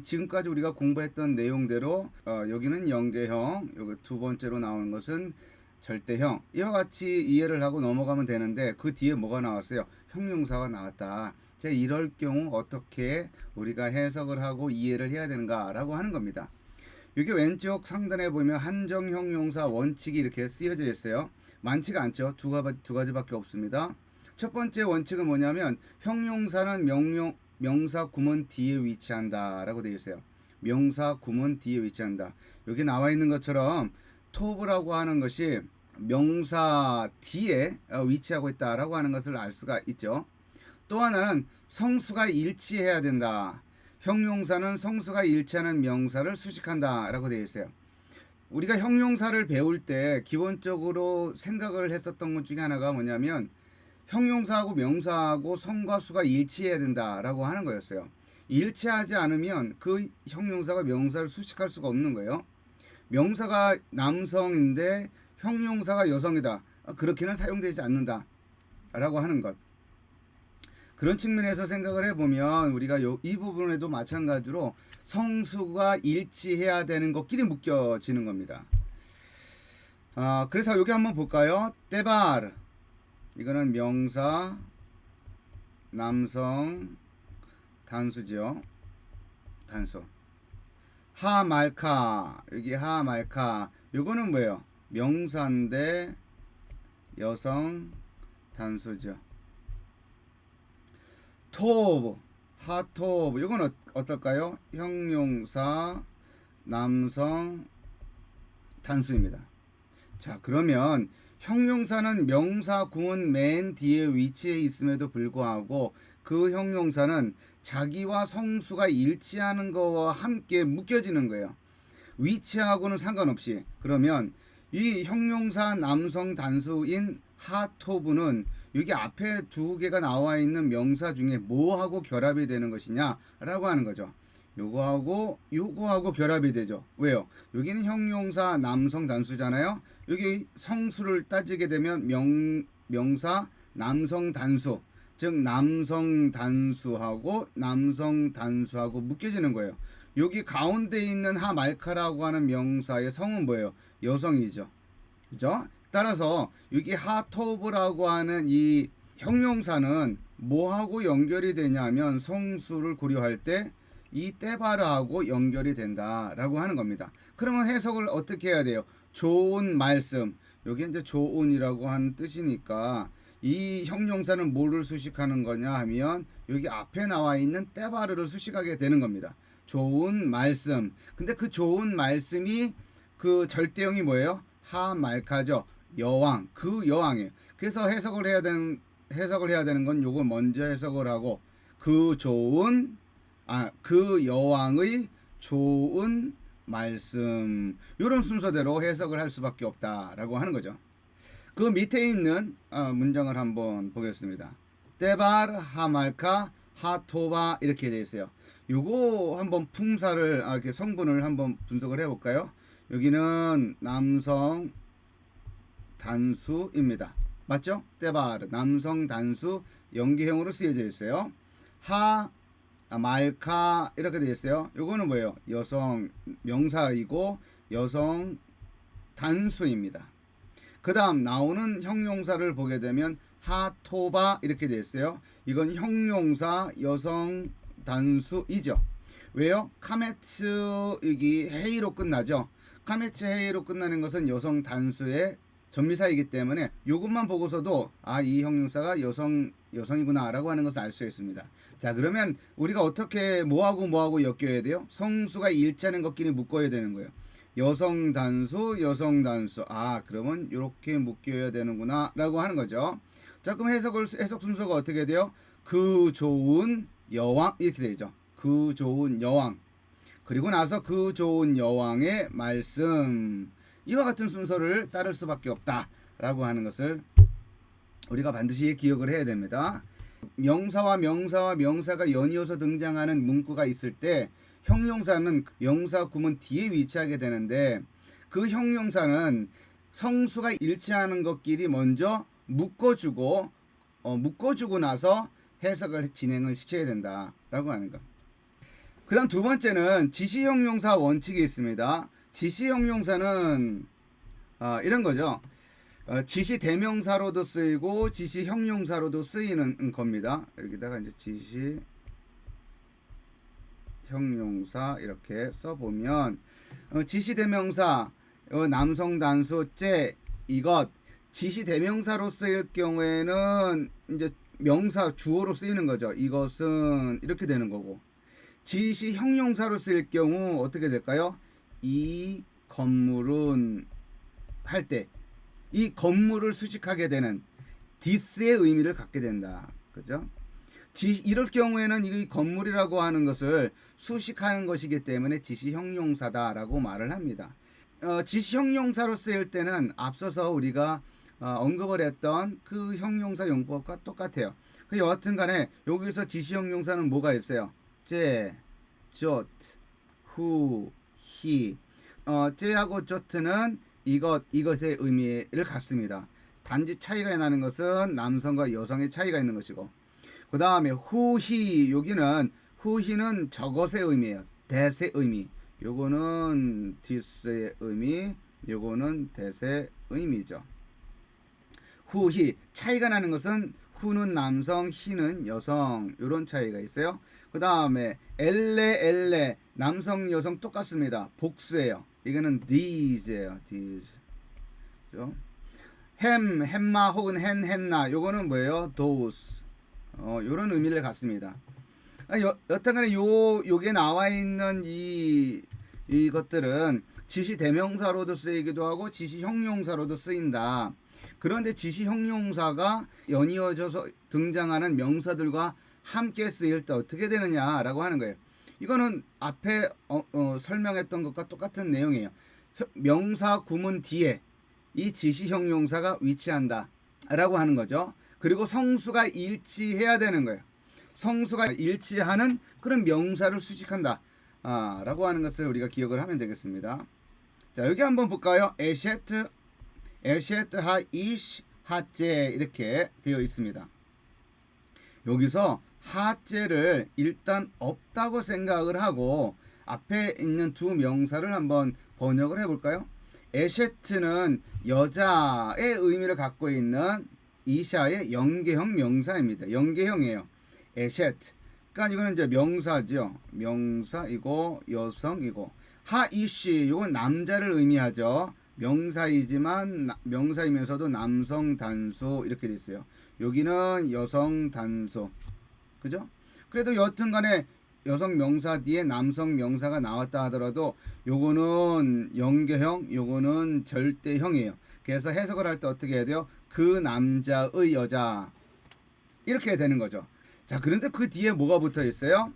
지금까지 우리가 공부했던 내용대로 여기는 연계형, 여기 두 번째로 나오는 것은 절대형, 이와 같이 이해를 하고 넘어가면 되는데 그 뒤에 뭐가 나왔어요? 형용사가 나왔다. 자, 이럴 경우 어떻게 우리가 해석을 하고 이해를 해야 되는가 라고 하는 겁니다. 여기 왼쪽 상단에 보면 한정 형용사 원칙이 이렇게 쓰여져 있어요. 많지가 않죠. 두 가지밖에 없습니다. 첫 번째 원칙은 뭐냐면 형용사는 명사 구문 뒤에 위치한다 라고 되어 있어요. 명사 구문 뒤에 위치한다. 여기 나와 있는 것처럼 톱이라고 하는 것이 명사 뒤에 위치하고 있다라고 하는 것을 알 수가 있죠. 또 하나는 성수가 일치해야 된다. 형용사는 성수가 일치하는 명사를 수식한다 라고 되어 있어요. 우리가 형용사를 배울 때 기본적으로 생각을 했었던 것 중에 하나가 뭐냐면 형용사하고 명사하고 성과 수가 일치해야 된다라고 하는 거였어요. 일치하지 않으면 그 형용사가 명사를 수식할 수가 없는 거예요. 명사가 남성인데 형용사가 여성이다. 그렇게는 사용되지 않는다 라고 하는 것. 그런 측면에서 생각을 해보면 우리가 이 부분에도 마찬가지로 성수가 일치해야 되는 것끼리 묶여지는 겁니다. 그래서 여기 한번 볼까요? 떼바르 이거는 명사 남성 단수죠. 단수. 하말카 여기 하말카 요거는 뭐예요? 명사인데 여성 단수죠. 토브 하토브 이건 어떨까요? 형용사 남성 단수입니다. 자, 그러면 형용사는 명사 구문 맨 뒤에 위치해 있음에도 불구하고 그 형용사는 자기와 성수가 일치하는 것과 함께 묶여지는 거예요. 위치하고는 상관없이. 그러면 이 형용사 남성 단수인 하토브는 여기 앞에 두 개가 나와 있는 명사 중에 뭐하고 결합이 되는 것이냐 라고 하는 거죠. 요거하고 결합이 되죠. 왜요? 여기는 형용사 남성 단수잖아요. 여기 성수를 따지게 되면 명사 남성 단수, 즉 남성 단수하고 묶여지는 거예요. 여기 가운데 있는 하말카라고 하는 명사의 성은 뭐예요? 여성이죠. 그죠? 따라서 여기 하토브라고 하는 이 형용사는 뭐하고 연결이 되냐면 성수를 고려할 때 이 떼바르하고 연결이 된다라고 하는 겁니다. 그러면 해석을 어떻게 해야 돼요? 좋은 말씀. 여기 이제 좋은이라고 하는 뜻이니까 이 형용사는 뭐를 수식하는 거냐 하면 여기 앞에 나와 있는 떼바르를 수식하게 되는 겁니다. 좋은 말씀. 근데 그 좋은 말씀이 그 절대형이 뭐예요? 하말카죠. 여왕. 그 여왕이에요. 그래서 해석을 해야 되는 건 요거 먼저 해석을 하고 그 좋은 그 여왕의 좋은 말씀, 이런 순서대로 해석을 할 수밖에 없다라고 하는 거죠. 그 밑에 있는 문장을 한번 보겠습니다. 데바르 하말카 하토바 이렇게 되어 있어요. 요거 한번 품사를 이렇게 성분을 한번 분석을 해볼까요? 여기는 남성 단수입니다. 맞죠? 데바르 남성 단수 연기형으로 쓰여져 있어요. 말카 이렇게 되어 있어요. 요거는 뭐예요? 여성 명사이고 여성 단수입니다. 그 다음 나오는 형용사를 보게 되면 하토바 이렇게 되어 있어요. 이건 형용사 여성 단수이죠. 왜요? 카메츠 여기 헤이로 끝나죠. 카메츠 헤이로 끝나는 것은 여성 단수의 전미사이기 때문에 이것만 보고서도 이 형용사가 여성이구나 라고 하는 것을 알 수 있습니다. 자, 그러면 우리가 어떻게 뭐하고 엮여야 돼요? 성수가 일치하는 것끼리 묶어야 되는 거예요. 여성 단수 그러면 이렇게 묶여야 되는구나 라고 하는 거죠. 자, 그럼 해석 순서가 어떻게 돼요? 그 좋은 여왕 이렇게 되죠. 그 좋은 여왕, 그리고 나서 그 좋은 여왕의 말씀, 이와 같은 순서를 따를 수밖에 없다 라고 하는 것을 우리가 반드시 기억을 해야 됩니다. 명사와 명사가 연이어서 등장하는 문구가 있을 때 형용사는 명사 구문 뒤에 위치하게 되는데, 그 형용사는 성수가 일치하는 것끼리 먼저 묶어주고 나서 해석을 진행을 시켜야 된다라고 하는 것. 그 다음 두 번째는 지시형용사 원칙이 있습니다. 지시형용사는 이런 거죠. 지시대명사로도 쓰이고 지시형용사로도 쓰이는 겁니다. 여기다가 이제 지시형용사 이렇게 써보면 지시대명사 남성 단수 이것 지시대명사로 쓰일 경우에는 이제 명사 주어로 쓰이는 거죠. 이것은 이렇게 되는 거고, 지시형용사로 쓰일 경우 어떻게 될까요? 이 건물은 할 때 이 건물을 수식하게 되는 this의 의미를 갖게 된다. 그죠? 이럴 경우에는 이 건물이라고 하는 것을 수식하는 것이기 때문에 지시형용사다라고 말을 합니다. 지시형용사로 쓰일 때는 앞서서 우리가 언급을 했던 그 형용사 용법과 똑같아요. 여하튼 간에 여기서 지시형용사는 뭐가 있어요? 후, 히. 제하고 조트는 이것의 의미를 갖습니다. 단지 차이가 나는 것은 남성과 여성의 차이가 있는 것이고, 그 다음에 후히, 여기는 후히는 저것의 의미예요. that의 의미. 요거는 this의 의미, 요거는 that의 의미죠. 후히, 차이가 나는 것은 후는 남성, 히는 여성, 요런 차이가 있어요. 그 다음에 엘레 남성 여성 똑같습니다. 복수예요. 이거는 these예요. these. 햄마 혹은 헨나 요거는 뭐예요? those. 요런 의미를 갖습니다. 여튼간에 요게 나와 있는 이것들은 지시 대명사로도 쓰이기도 하고 지시 형용사로도 쓰인다. 그런데 지시 형용사가 연이어져서 등장하는 명사들과 함께 쓰일 때 어떻게 되느냐라고 하는 거예요. 이거는 앞에 설명했던 것과 똑같은 내용이에요. 명사 구문 뒤에 이 지시 형용사가 위치한다 라고 하는 거죠. 그리고 성수가 일치해야 되는 거예요. 성수가 일치하는 그런 명사를 수식한다 라고 하는 것을 우리가 기억을 하면 되겠습니다. 자, 여기 한번 볼까요? 에셰트 하이시 하제 이렇게 되어 있습니다. 여기서 하제를 일단 없다고 생각을 하고 앞에 있는 두 명사를 한번 번역을 해볼까요? 에셰트는 여자의 의미를 갖고 있는 이샤의 연계형 명사입니다. 연계형이에요. 에셰트. 그러니까 이거는 이제 명사죠. 명사이고 여성이고, 하이시 이건 남자를 의미하죠. 명사이지만 명사이면서도 남성 단수 이렇게 돼 있어요. 여기는 여성 단수. 그죠? 그래도 여튼간에 여성 명사 뒤에 남성 명사가 나왔다 하더라도 요거는 연계형, 요거는 절대형이에요. 그래서 해석을 할 때 어떻게 해야 돼요? 그 남자의 여자 이렇게 되는 거죠. 자, 그런데 그 뒤에 뭐가 붙어 있어요?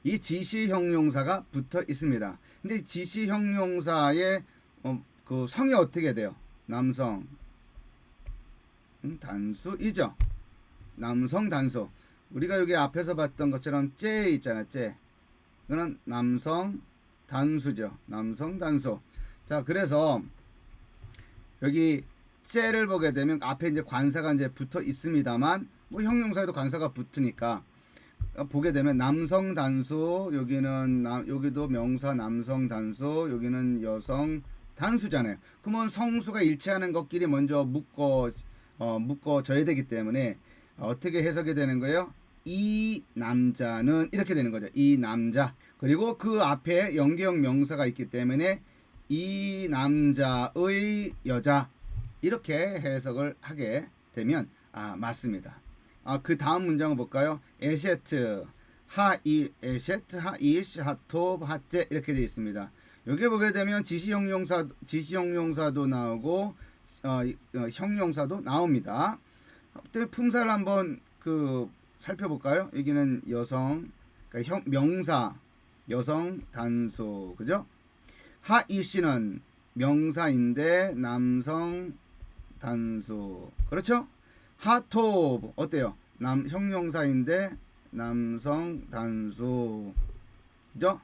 이 지시 형용사가 붙어 있습니다. 근데 지시 형용사의 그 성이 어떻게 돼요? 남성 단수이죠. 남성 단수. 우리가 여기 앞에서 봤던 것처럼 째 있잖아, 째. 이거는 남성 단수죠. 남성 단수. 자, 그래서 여기 째를 보게 되면 앞에 이제 관사가 이제 붙어 있습니다만, 뭐 형용사에도 관사가 붙으니까 보게 되면 남성 단수, 여기도 명사 남성 단수, 여기는 여성 단수잖아요. 그러면 성수가 일치하는 것끼리 먼저 묶어져야 되기 때문에 어떻게 해석이 되는 거예요? 이 남자는 이렇게 되는 거죠. 이 남자. 그리고 그 앞에 연계형 명사가 있기 때문에 이 남자의 여자, 이렇게 해석을 하게 되면 맞습니다. 그 다음 문장을 볼까요? 에셰트 에셰트 하이시 하톱 하째 이렇게 되어 있습니다. 여기 보게 되면 지시 형용사도 나오고 형용사도 나옵니다. 품사를 한번 살펴볼까요? 여기는 여성, 그러니까 명사 여성 단수, 그죠? 하이시는 명사인데 남성 단수, 그렇죠? 하톱 어때요? 형용사인데 남성 단수, 그죠?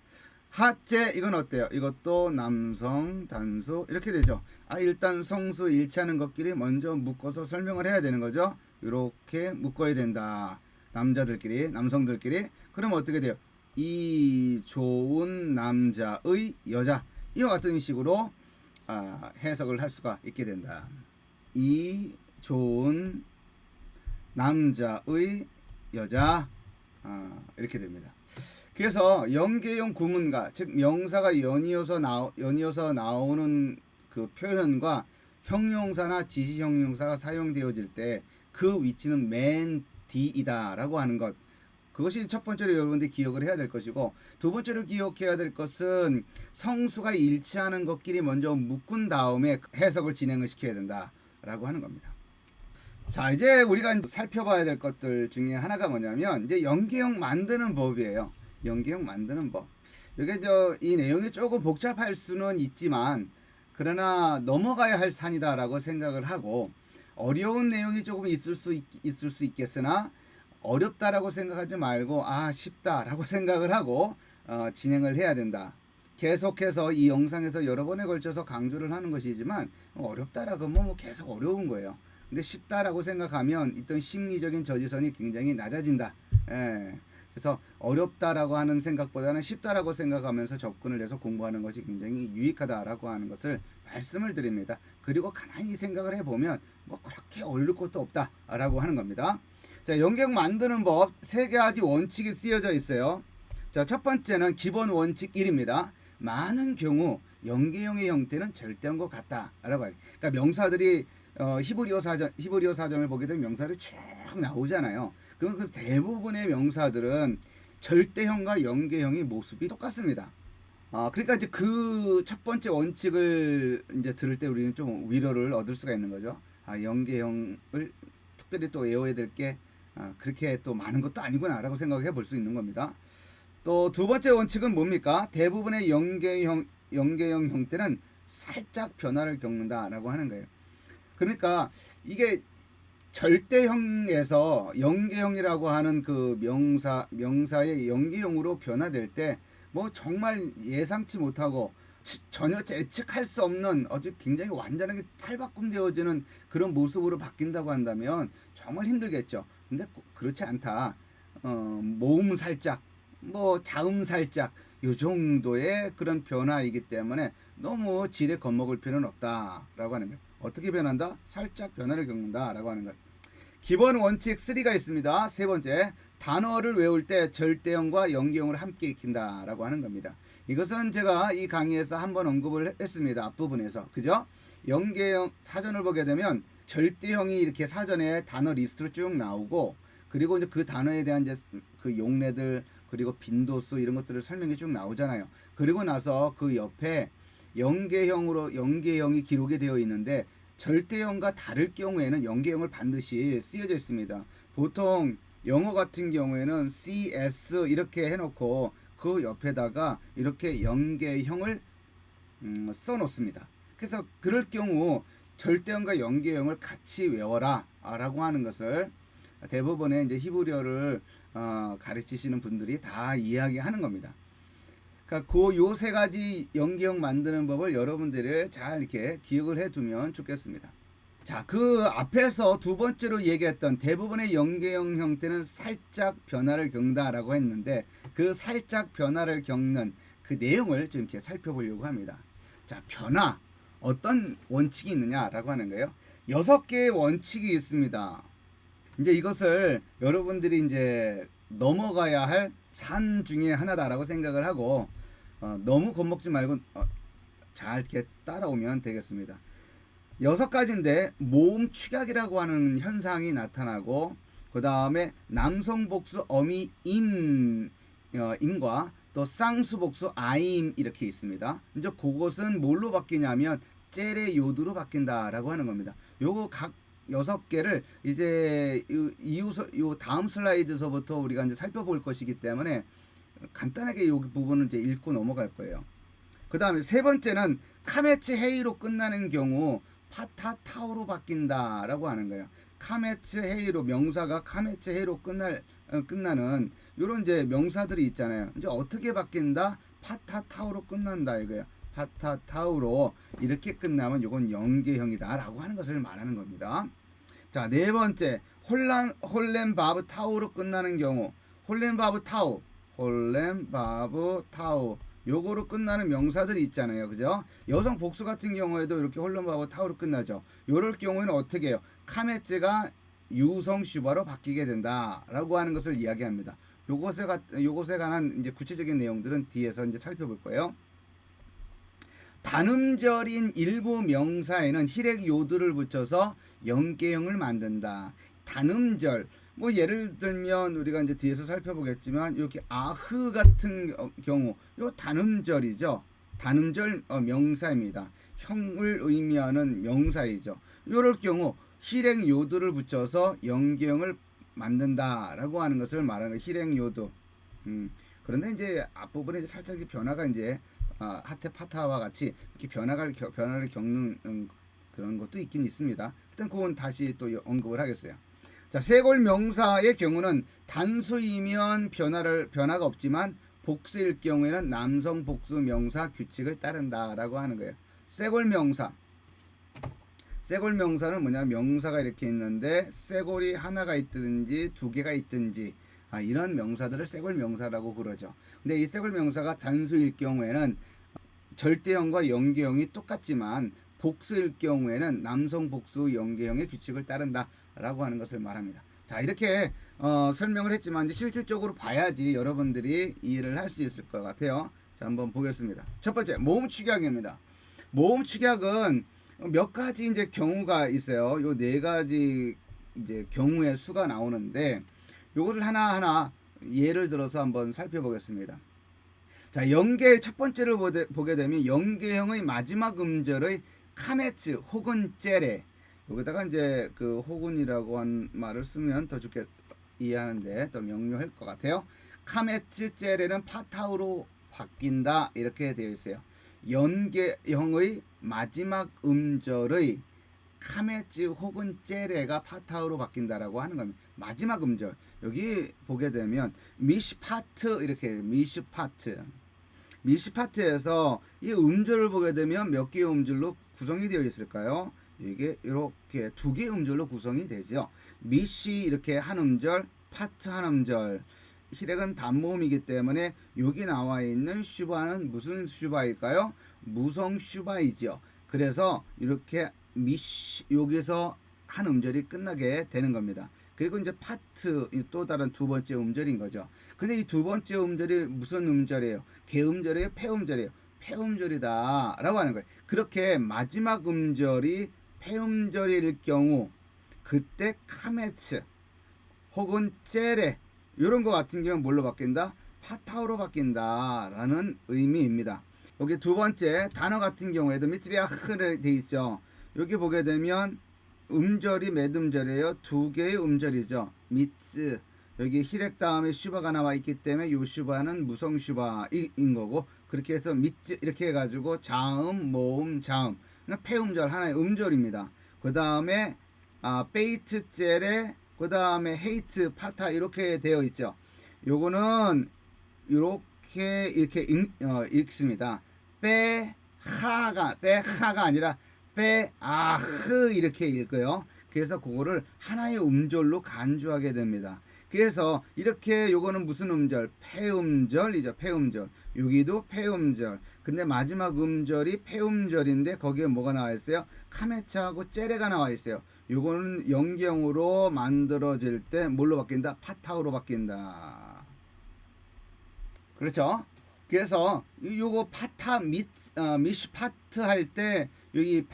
하째 이건 어때요? 이것도 남성 단수, 이렇게 되죠. 일단 성수 일치하는 것끼리 먼저 묶어서 설명을 해야 되는 거죠. 이렇게 묶어야 된다. 남성들끼리. 그럼 어떻게 돼요? 이 좋은 남자의 여자, 이와 같은 식으로 해석을 할 수가 있게 된다. 이 좋은 남자의 여자, 이렇게 됩니다. 그래서 연계형 구문과, 즉 명사가 연이어서 나오는 그 표현과 형용사나 지시 형용사가 사용되어질 때 그 위치는 맨 뒤이다라고 하는 것, 그것이 첫 번째로 여러분들이 기억을 해야 될 것이고, 두 번째로 기억해야 될 것은 성수가 일치하는 것끼리 먼저 묶은 다음에 해석을 진행을 시켜야 된다라고 하는 겁니다. 자, 이제 우리가 살펴봐야 될 것들 중에 하나가 뭐냐면 이제 연계형 만드는 법이에요. 연계형 만드는 법. 이게 이 내용이 조금 복잡할 수는 있지만, 그러나 넘어가야 할 산이다라고 생각을 하고, 어려운 내용이 조금 있을 수 있겠으나 어렵다라고 생각하지 말고 쉽다라고 생각을 하고 진행을 해야 된다. 계속해서 이 영상에서 여러 번에 걸쳐서 강조를 하는 것이지만, 어렵다라고 하면 계속 어려운 거예요. 근데 쉽다라고 생각하면 있던 심리적인 저지선이 굉장히 낮아진다. 그래서 어렵다라고 하는 생각보다는 쉽다라고 생각하면서 접근을 해서 공부하는 것이 굉장히 유익하다라고 하는 것을 말씀을 드립니다. 그리고 가만히 생각을 해보면 뭐 그렇게 어려울 것도 없다라고 하는 겁니다. 자, 연계형 만드는 법 3가지 원칙이 쓰여져 있어요. 자, 첫 번째는 기본 원칙 1입니다. 많은 경우 연계형의 형태는 절대한 것 같다라고 해요. 그러니까 명사들이 히브리어 사전을 보게 되면 명사들이 쭉 나오잖아요. 그럼 그 대부분의 명사들은 절대형과 연계형의 모습이 똑같습니다. 그러니까 이제 그 첫 번째 원칙을 이제 들을 때 우리는 좀 위로를 얻을 수가 있는 거죠. 연계형을 특별히 또 외워야 될 게 그렇게 또 많은 것도 아니구나라고 생각해 볼 수 있는 겁니다. 또 두 번째 원칙은 뭡니까? 대부분의 연계형 형태는 살짝 변화를 겪는다라고 하는 거예요. 그러니까 이게 절대형에서 연계형이라고 하는 그 명사의 연계형으로 변화될 때 뭐 정말 예상치 못하고 전혀 예측할 수 없는 아주 굉장히 완전하게 탈바꿈되어지는 그런 모습으로 바뀐다고 한다면 정말 힘들겠죠. 근데 그렇지 않다. 모음 살짝, 뭐 자음 살짝, 요 정도의 그런 변화이기 때문에 너무 지레 겁먹을 필요는 없다라고 하는 거예요. 어떻게 변한다? 살짝 변화를 겪는다라고 하는 것. 기본 원칙 3가 있습니다. 세 번째, 단어를 외울 때 절대형과 연계형을 함께 익힌다라고 하는 겁니다. 이것은 제가 이 강의에서 한번 언급을 했습니다. 앞부분에서. 그죠? 연계형 사전을 보게 되면 절대형이 이렇게 사전에 단어 리스트로 쭉 나오고, 그리고 이제 그 단어에 대한 이제 그 용례들, 그리고 빈도수 이런 것들을 설명이 쭉 나오잖아요. 그리고 나서 그 옆에 연계형이 기록이 되어 있는데, 절대형과 다를 경우에는 연계형을 반드시 쓰여져 있습니다. 보통 영어 같은 경우에는 CS 이렇게 해놓고 그 옆에다가 이렇게 연계형을 써 놓습니다. 그래서 그럴 경우 절대형과 연계형을 같이 외워라 라고 하는 것을 대부분의 이제 히브리어를 가르치시는 분들이 다 이야기하는 겁니다. 그러니까 요 세 가지 연계형 만드는 법을 여러분들이 잘 이렇게 기억을 해두면 좋겠습니다. 자, 그 앞에서 두 번째로 얘기했던 대부분의 연계형 형태는 살짝 변화를 겪는다라고 했는데 그 살짝 변화를 겪는 그 내용을 좀 이렇게 살펴보려고 합니다. 자, 변화 어떤 원칙이 있느냐라고 하는 거예요. 6개의 원칙이 있습니다. 이제 이것을 여러분들이 이제 넘어가야 할 산 중에 하나다라고 생각을 하고 너무 겁먹지 말고 잘 이렇게 따라오면 되겠습니다. 6가지인데 모음 축약이라고 하는 현상이 나타나고 그 다음에 남성 복수 어미 임과 또 쌍수 복수 아임 이렇게 있습니다. 이제 그것은 뭘로 바뀌냐면 젤의 요드로 바뀐다라고 하는 겁니다. 요거 각 6개를 이제 요 다음 슬라이드서부터 우리가 이제 살펴볼 것이기 때문에 간단하게 이 부분을 이제 읽고 넘어갈 거예요. 그 다음에 세 번째는 카메츠 헤이로 끝나는 경우 파타타우로 바뀐다라고 하는 거예요. 카메츠 헤이로 명사가 카메츠 헤이로 끝나는 요런 이제 명사들이 있잖아요. 이제 어떻게 바뀐다? 파타타우로 끝난다 이거예요. 파타타우로 이렇게 끝나면 요건 연계형이다라고 하는 것을 말하는 겁니다. 자, 네 번째 홀렘바브 타우로 끝나는 경우 홀렘바브 타우 요거로 끝나는 명사들이 있잖아요. 그죠? 여성 복수 같은 경우에도 이렇게 홀렘바브 타우로 끝나죠. 요럴 경우에는 어떻게 해요? 카메츠가 유성 슈바로 바뀌게 된다라고 하는 것을 이야기합니다. 요것에 관한 이제 구체적인 내용들은 뒤에서 이제 살펴볼 거예요. 단음절인 일부 명사에는 힐액 요드를 붙여서 연계형을 만든다. 단음절 뭐 예를 들면 우리가 이제 뒤에서 살펴보겠지만 이렇게 아흐 같은 경우 요 단음절이죠. 단음절 명사입니다. 형을 의미하는 명사이죠. 요럴 경우 힐액 요드를 붙여서 연계형을 만든다라고 하는 것을 말하는 힐액 요드. 그런데 이제 앞부분에 이제 살짝 변화가 이제 하테 파타와 같이 이렇게 변화를 겪는 그런 것도 있긴 있습니다. 일단 그건 다시 또 언급을 하겠어요. 자, 쇄골 명사의 경우는 단수이면 변화가 없지만 복수일 경우에는 남성 복수 명사 규칙을 따른다라고 하는 거예요. 쇄골 명사는 뭐냐? 명사가 이렇게 있는데 쇄골이 하나가 있든지 두 개가 있든지 이런 명사들을 쇄골 명사라고 그러죠. 근데 이 쇄골 명사가 단수일 경우에는 절대형과 연계형이 똑같지만 복수일 경우에는 남성 복수 연계형의 규칙을 따른다라고 하는 것을 말합니다. 자, 이렇게 설명을 했지만 이제 실질적으로 봐야지 여러분들이 이해를 할 수 있을 것 같아요. 자, 한번 보겠습니다. 첫 번째 모음 축약입니다. 모음 축약은 몇 가지 이제 경우가 있어요. 요 네 가지 이제 경우의 수가 나오는데 요거를 하나하나 예를 들어서 한번 살펴보겠습니다. 자, 첫 번째를 보게 되면 연계형의 마지막 음절의 카메츠 혹은 젤레 여기다가 이제 그 혹은이라고 한 말을 쓰면 더 좋게 이해하는데 더 명료할 것 같아요. 카메츠 젤레는 파타우로 바뀐다 이렇게 되어 있어요. 연계형의 마지막 음절의 카메츠 혹은 젤레가 파타우로 바뀐다라고 하는 겁니다. 마지막 음절 여기 보게 되면 미시파트 이렇게 미시파트에서 이 음절을 보게 되면 몇 개의 음절로 구성이 되어 있을까요? 이게 이렇게 두 개의 음절로 구성이 되죠. 미시 이렇게 한 음절, 파트 한 음절. 힐액은 단모음이기 때문에 여기 나와 있는 슈바는 무슨 슈바일까요? 무성 슈바이죠. 그래서 이렇게 여기서 한 음절이 끝나게 되는 겁니다. 그리고 이제 파트 또 다른 두 번째 음절인 거죠. 근데 이 두 번째 음절이 무슨 음절이에요? 개음절이에요? 폐음절이에요? 폐음절이다 라고 하는 거예요. 그렇게 마지막 음절이 폐음절일 경우 그때 카메츠 혹은 젤레 이런 거 같은 경우는 뭘로 바뀐다? 파타우로 바뀐다 라는 의미입니다. 여기 두 번째 단어 같은 경우에도 미츠비아흐를 돼 있죠. 여기 보게 되면 음절이 몇 음절이에요? 두 개의 음절이죠. 미츠 여기 히렉 다음에 슈바가 나와 있기 때문에 요 슈바는 무성 슈바인 거고, 그렇게 해서 미츠 이렇게 해가지고 자음, 모음, 자음, 폐음절 하나의 음절입니다. 그 다음에 베이트 젤에 그 다음에 헤이트 파타 이렇게 되어 있죠. 요거는 이렇게 읽습니다. 빼하가 아니라 빼아흐 이렇게 읽어요. 그래서 그거를 하나의 음절로 간주하게 됩니다. 그래서 이렇게 요거는 무슨 음절? 폐음절이죠. 폐음절. 여기도 폐음절. 근데 마지막 음절이 폐음절인데 거기에 뭐가 나와 있어요? 카메차하고 째레가 나와 있어요. 요거는 연경으로 만들어질 때 뭘로 바뀐다? 파타우로 바뀐다. 그렇죠? 그래서 요거 미시파트 할 때 여기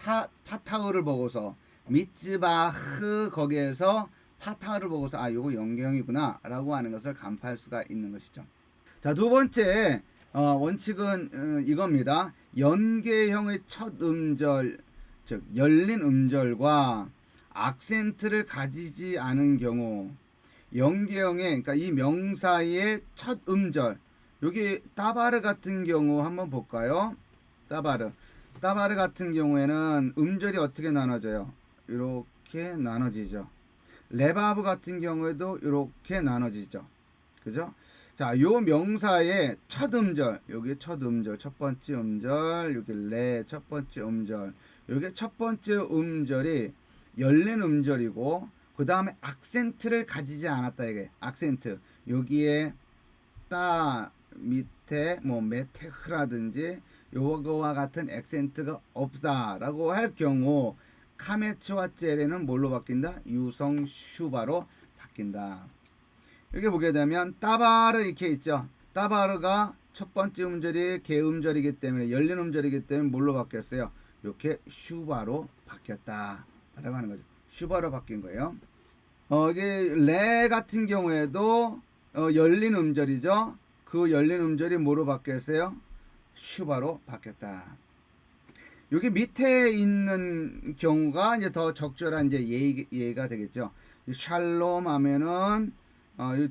파타우를 보고서 미츠바흐 거기에서 파타우를 보고서 요거 연경이구나 라고 하는 것을 간파할 수가 있는 것이죠. 자, 두 번째 원칙은 이겁니다. 연계형의 첫 음절, 즉 열린 음절과 악센트를 가지지 않은 경우, 연계형의 그러니까 이 명사의 첫 음절, 여기 따바르 같은 경우 한번 볼까요? 따바르 같은 경우에는 음절이 어떻게 나눠져요? 이렇게 나눠지죠. 레바브 같은 경우에도 이렇게 나눠지죠. 그죠? 자, 요 명사의 첫 음절, 여기 첫 음절, 첫 번째 음절, 여기 레 첫 번째 음절, 여기 첫 번째 음절이 열린 음절이고, 그 다음에 악센트를 가지지 않았다. 이게 악센트, 여기에 따 밑에 뭐 메테흐라든지 요거와 같은 액센트가 없다라고 할 경우, 카메츠와 젤레는 뭘로 바뀐다? 유성 슈바로 바뀐다. 여기 보게 되면 따바르 이렇게 있죠. 따바르가 첫 번째 음절이 개음절이기 때문에, 열린 음절이기 때문에 뭘로 바뀌었어요? 이렇게 슈바로 바뀌었다 라고 하는 거죠. 슈바로 바뀐 거예요. 이게 레 같은 경우에도 열린 음절이죠. 그 열린 음절이 뭐로 바뀌었어요? 슈바로 바뀌었다. 여기 밑에 있는 경우가 이제 더 적절한 이제 예가 되겠죠. 샬롬 하면은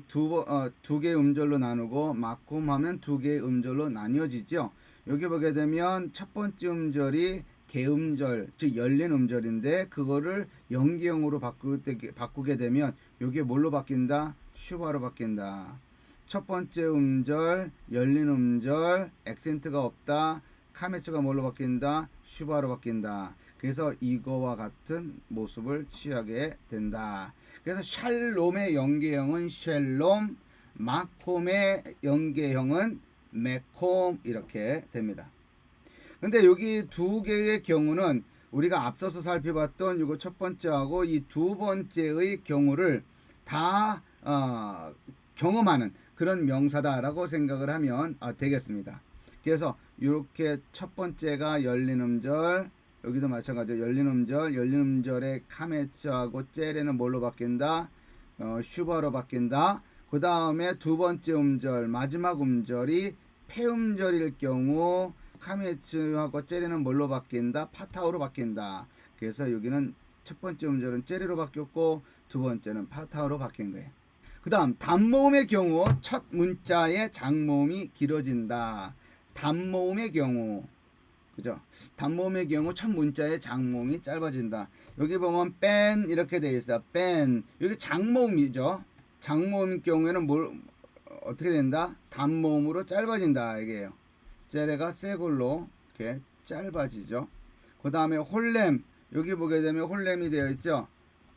두 개의 음절로 나누고, 마쿰 하면 두 개의 음절로 나뉘어지죠. 여기 보게 되면 첫 번째 음절이 개음절, 즉 열린 음절인데, 그거를 연기형으로 바꾸게 되면 이게 뭘로 바뀐다? 슈바로 바뀐다. 첫 번째 음절, 열린 음절, 액센트가 없다. 카메츠가 뭘로 바뀐다? 슈바로 바뀐다. 그래서 이거와 같은 모습을 취하게 된다. 그래서 샬롬의 연계형은 샬롬, 마콤의 연계형은 메콤 이렇게 됩니다. 근데 여기 두 개의 경우는 우리가 앞서서 살펴봤던 이거 첫 번째하고 이 두 번째의 경우를 다 경험하는 그런 명사다라고 생각을 하면 되겠습니다. 그래서 이렇게 첫 번째가 열린 음절, 여기도 마찬가지로 열린 음절의 카메츠하고 젤레는 뭘로 바뀐다? 슈바로 바뀐다. 그 다음에 두 번째 음절, 마지막 음절이 폐음절일 경우 카메츠하고 젤레는 뭘로 바뀐다? 파타우로 바뀐다. 그래서 여기는 첫 번째 음절은 젤레로 바뀌었고, 두 번째는 파타우로 바뀐 거예요. 그 다음 단모음의 경우 첫 문자의 장모음이 길어진다. 단모음의 경우, 그죠? 단모음의 경우 첫 문자의 장모음이 짧아진다. 여기 보면 뺀 이렇게 되어 있어. 뺀, 여기 장모음이죠. 장모음의 경우에는 어떻게 된다? 단모음으로 짧아진다 이게요. 젤레가 세골로 이렇게 짧아지죠. 그 다음에 홀렘, 여기 보게 되면 홀렘이 되어 있죠.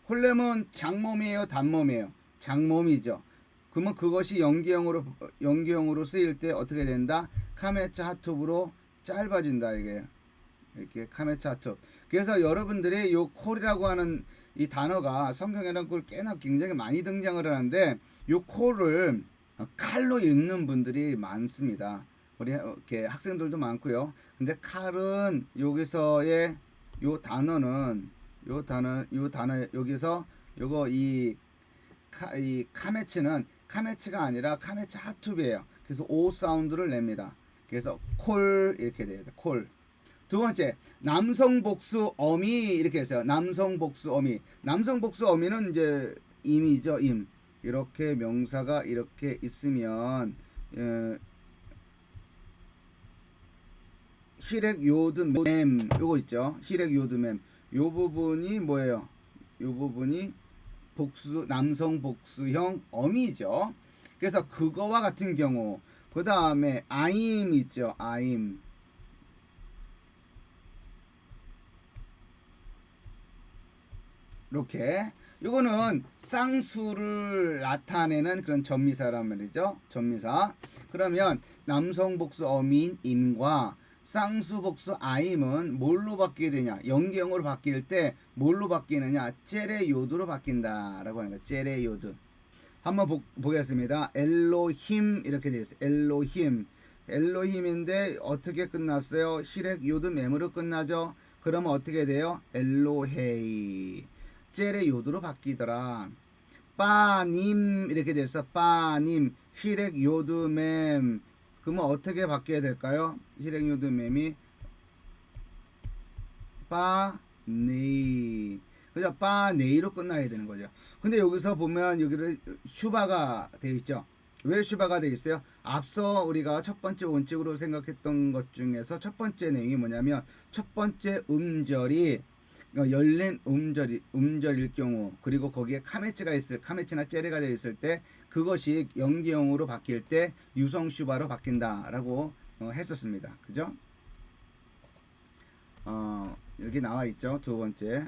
홀렘은 장모음이에요, 단모음이에요? 장모음이죠. 그러면 그것이 연기형으로 쓰일 때 어떻게 된다? 카메츠 하투브로 짧아진다 이게. 이렇게 카메츠 하투브. 그래서 여러분들이 요 콜이라고 하는 이 단어가 성경에는 그걸 꽤나 굉장히 많이 등장을 하는데, 요 콜을 칼로 읽는 분들이 많습니다. 우리 이렇게 학생들도 많고요. 근데 칼은 여기서의 요 단어 여기서 요거 이 카메츠는 카메츠가 아니라 카메츠 하투브예요. 그래서 오 사운드를 냅니다. 그래서 콜 이렇게 돼요. 콜. 두 번째, 남성 복수 어미 이렇게 해서요. 남성 복수 어미. 남성 복수 어미는 이제 임이죠. 임. 이렇게 명사가 이렇게 있으면 히렉 요드 맴 요거 있죠. 히렉 요드 맴 요 부분이 뭐예요? 요 부분이 복수 남성 복수형 어미죠. 그래서 그거와 같은 경우 그 다음에 I'm 있죠. I'm 이렇게 이거는 쌍수를 나타내는 그런 전미사란 말이죠. 전미사. 그러면 남성 복수 어미인 im과 쌍수 복수 I'은 뭘로 바뀌게 되냐? 연계형으로 바뀔 때 뭘로 바뀌느냐? 젤의 요드로 바뀐다라고 하는 거예요. 젤의 요드. 한번 보겠습니다. 엘로힘 이렇게 되어 있어요. 엘로힘. 엘로힘인데 어떻게 끝났어요? 히렉 요드 맴으로 끝나죠. 그러면 어떻게 돼요? 엘로헤이. 젤의 요드로 바뀌더라. 빠님 이렇게 됐어. 빠님. 히렉 요드 맴. 그러면 어떻게 바뀌어야 될까요? 히렉 요드 맴이 빠네이. 그죠? 빠네이로 끝나야 되는 거죠. 근데 여기서 보면 여기를 슈바가 되어 있죠. 왜 슈바가 되어 있어요? 앞서 우리가 첫 번째 원칙으로 생각했던 것 중에서 첫 번째 내용이 뭐냐면 첫 번째 음절이 열린 음절일 경우 그리고 거기에 카메츠나 째레가 되어 있을 때 그것이 연기형으로 바뀔 때 유성 슈바로 바뀐다라고 했었습니다. 그죠? 여기 나와 있죠. 두 번째.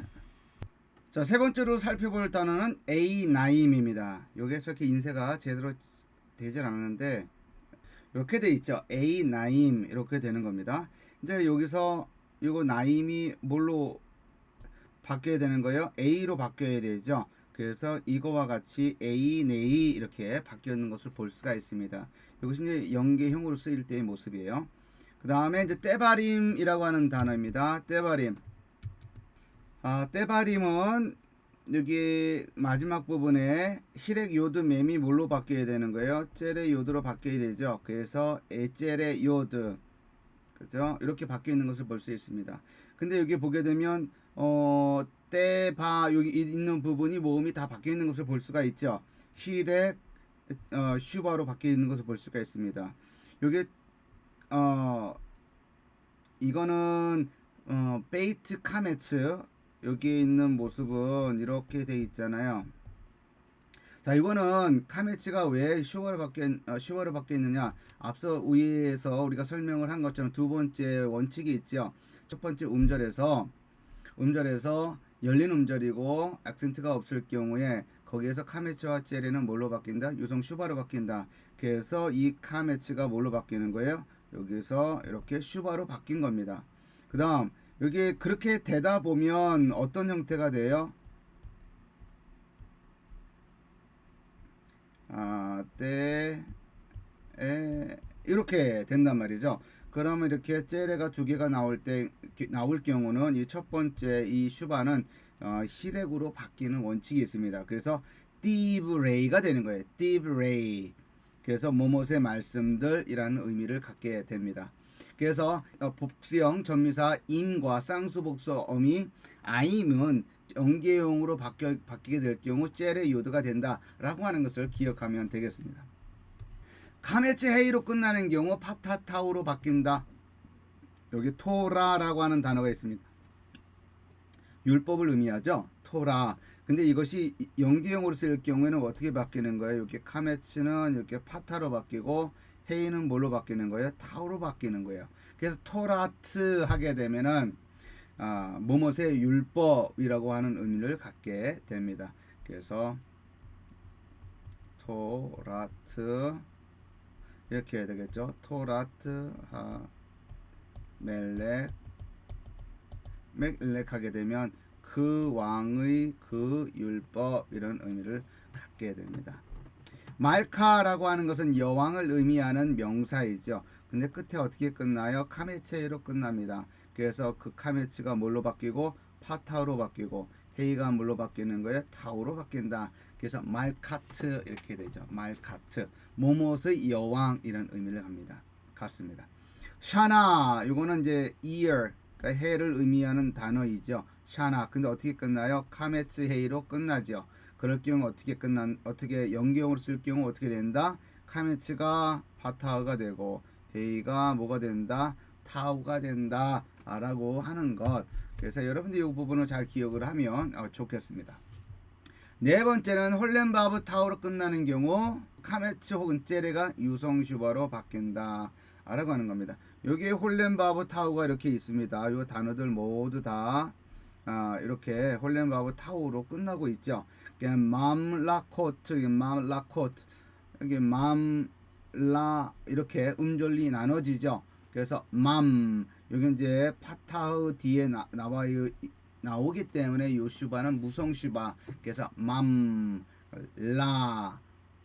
자, 세 번째로 살펴볼 단어는 에이나임입니다. 여기에서 이렇게 인쇄가 제대로 되질 않았는데 이렇게 돼 있죠. 에이나임 이렇게 되는 겁니다. 이제 여기서 이거 나임이 뭘로 바뀌어야 되는 거예요? A로 바뀌어야 되죠. 그래서 이거와 같이 에이네이 이렇게 바뀌어 있는 것을 볼 수가 있습니다. 이것이 이제 연계형으로 쓰일 때의 모습이에요. 그 다음에 이제 떼바림이라고 하는 단어입니다. 떼바림. 떼바림은 여기 마지막 부분에 히렉 요드 맴이 뭘로 바뀌어야 되는 거예요? 젤의 요드로 바뀌어야 되죠. 그래서 에젤의 요드. 그죠? 이렇게 바뀌어 있는 것을 볼 수 있습니다. 근데 여기 보게 되면 떼바 여기 있는 부분이 모음이 다 바뀌어 있는 것을 볼 수가 있죠. 히렉 슈바로 바뀌어 있는 것을 볼 수가 있습니다. 여기 이거는 베이트 카메츠 여기 있는 모습은 이렇게 돼 있잖아요. 자, 이거는 카메츠가 왜 슈어로 바뀌어 있느냐? 앞서 위에서 우리가 설명을 한 것처럼 두 번째 원칙이 있죠. 첫 번째 음절에서 열린 음절이고 액센트가 없을 경우에 거기에서 카메츠와 젤에는 뭘로 바뀐다? 유성 슈바로 바뀐다. 그래서 이 카메츠가 뭘로 바뀌는 거예요? 여기서 이렇게 슈바로 바뀐 겁니다. 그 다음 여기 그렇게 되다 보면 어떤 형태가 돼요? 이렇게 된단 말이죠. 그러면 이렇게 젤레가 두 개가 나올 경우는 이 첫 번째 이 슈바는 히렉으로 바뀌는 원칙이 있습니다. 그래서 디브레이가 되는 거예요. 디브레이. 그래서 모못의 말씀들이라는 의미를 갖게 됩니다. 그래서 복수형 전미사 인과 쌍수복수 어미 아임은 연계형으로 바뀌게 될 경우 젤의 요드가 된다라고 하는 것을 기억하면 되겠습니다. 카메츠 헤이로 끝나는 경우 파타타우로 바뀐다. 여기 토라라고 하는 단어가 있습니다. 율법을 의미하죠. 토라. 근데 이것이 연계형으로 쓰일 경우에는 어떻게 바뀌는 거예요? 이렇게 카메츠는 이렇게 파타로 바뀌고 헤이는 뭘로 바뀌는 거예요? 타우로 바뀌는 거예요. 그래서 토라트 하게 되면은 모못의 율법이라고 하는 의미를 갖게 됩니다. 그래서 토라트 이렇게 해야 되겠죠. 토라트 멜렉 하게 되면 그 왕의 그 율법 이런 의미를 갖게 됩니다. 말카라고 하는 것은 여왕을 의미하는 명사이죠. 근데 끝에 어떻게 끝나요? 카메체로 끝납니다. 그래서 그 카메츠가 뭘로 바뀌고 파타우로 바뀌고 헤이가 뭘로 바뀌는 거예요? 타우로 바뀐다. 그래서 말카트 이렇게 되죠. 말카트. 모못의 여왕 이런 의미를 합니다. 같습니다. 샤나 이거는 이제 year 그러니까 해를 의미하는 단어이죠. 샤나 근데 어떻게 끝나요? 카메츠 헤이로 끝나죠. 그럴 경우 어떻게 연기형으로 쓸 경우 어떻게 된다? 카메츠가 파타흐가 되고 헤이가 뭐가 된다? 타우가 된다 라고 하는 것. 그래서 여러분들이 이 부분을 잘 기억을 하면 좋겠습니다. 네 번째는 홀렌바브 타우로 끝나는 경우 카메츠 혹은 째레가 유성슈바로 바뀐다 라고 하는 겁니다. 여기에 홀렌바브 타우가 이렇게 있습니다. 이 단어들 모두 다 이렇게 홀렌바브 타우로 끝나고 있죠. 맘라코트, 맘라코트, 여기 맘라 이렇게 음절리 나눠지죠. 그래서 맘 여기 이제 파타흐 뒤에 나오기 때문에 요 슈바는 무성 슈바. 그래서 맘라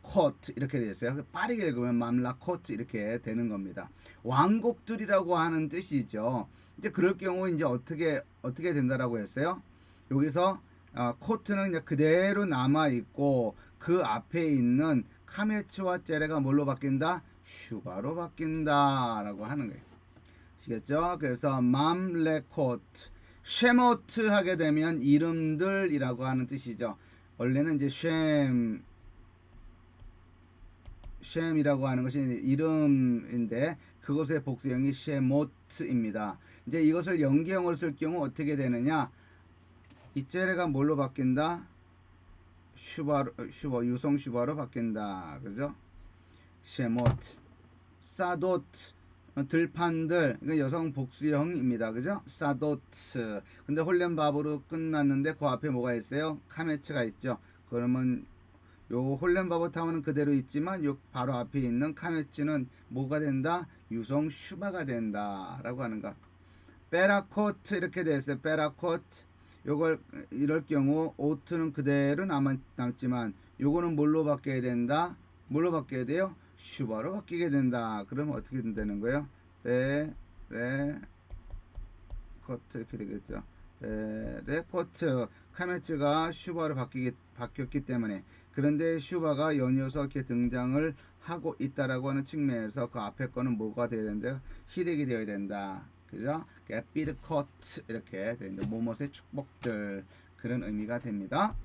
코트 이렇게 됐어요. 빠르게 읽으면 맘라 코트 이렇게 되는 겁니다. 왕국들이라고 하는 뜻이죠. 이제 그럴 경우 이제 어떻게 된다라고 했어요? 여기서 코트는 이제 그대로 남아 있고 그 앞에 있는 카메츠와 째레가 뭘로 바뀐다? 슈바로 바뀐다라고 하는 거예요. 아시겠죠? 그래서 맘레코트, 쉐모트 하게 되면 이름들이라고 하는 뜻이죠. 원래는 이제 쉔이라고 하는 것이 이름인데 그것의 복수형이 쉐모트입니다. 이제 이것을 연기형으로 쓸 경우 어떻게 되느냐? 이 째레가 뭘로 바뀐다? 슈바 유성 슈바로 바뀐다. 그죠? 쉐모트, 사도트 들판들, 그러니까 여성 복수형입니다. 그죠? 사도트. 근데 홀렌바브로 끝났는데 그 앞에 뭐가 있어요? 카메츠가 있죠. 그러면 요 홀렌바브 타운은 그대로 있지만 요 바로 앞에 있는 카메츠는 뭐가 된다? 유성 슈바가 된다 라고 하는 것. 베라코트 이렇게 되어 있어요. 베라코트. 요걸 이럴 경우 오트는 그대로 남지만 요거는 뭘로 바뀌어야 된다? 뭘로 바뀌어야 돼요? 슈바로 바뀌게 된다. 그러면 어떻게 된다는 거예요? 베레코트 이렇게 되겠죠. 베레코트. 카메츠가 슈바로 바뀌었기 때문에. 그런데 슈바가 연이어서 이렇게 등장을 하고 있다라고 하는 측면에서 그 앞에 거는 뭐가 되어야 된다? 희력이 되어야 된다. 그죠? 비르코트 이렇게 되는데 모못의 축복들 그런 의미가 됩니다.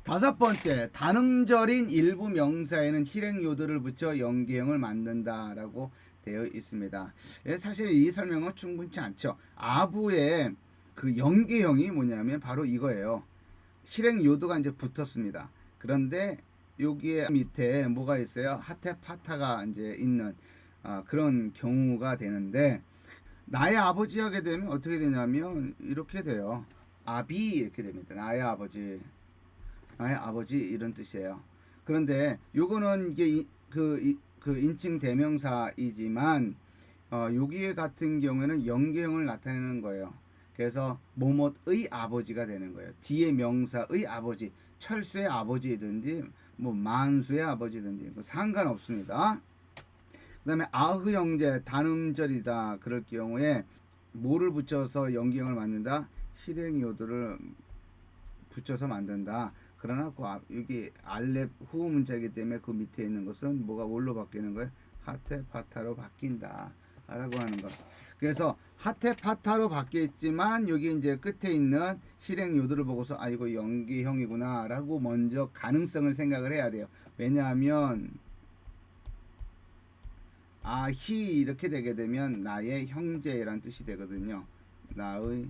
다섯 번째, 단음절인 일부 명사에는 실행요들을 붙여 연기형을 만든다라고 되어 있습니다. 사실 이 설명은 충분치 않죠. 아부의 그 연기형이 뭐냐면 바로 이거예요. 실행요도가 이제 붙었습니다. 그런데 여기에 밑에 뭐가 있어요? 하테파타가 이제 있는 그런 경우가 되는데 나의 아버지 하게 되면 어떻게 되냐면 이렇게 돼요. 아비 이렇게 됩니다. 나의 아버지 이런 뜻이에요. 그런데 요거는 이게 그 인칭 대명사이지만 여기 같은 경우에는 연계형을 나타내는 거예요. 그래서 뭐뭐의 아버지가 되는 거예요. 뒤에 명사의 아버지, 철수의 아버지든지 뭐 만수의 아버지든지 상관없습니다. 그 다음에 아흐 형제 단음절이다. 그럴 경우에 뭐를 붙여서 연기형을 만든다? 실행요도를 붙여서 만든다. 그러나 여기 알렙 후 문자이기 때문에 그 밑에 있는 것은 뭐가 뭘로 바뀌는 거예요? 하테파타로 바뀐다 라고 하는 거. 그래서 하테파타로 바뀌었지만 여기 이제 끝에 있는 실행요도를 보고서 이거 연기형이구나 라고 먼저 가능성을 생각을 해야 돼요. 왜냐하면 히 이렇게 되게 되면 나의 형제라는 뜻이 되거든요. 나의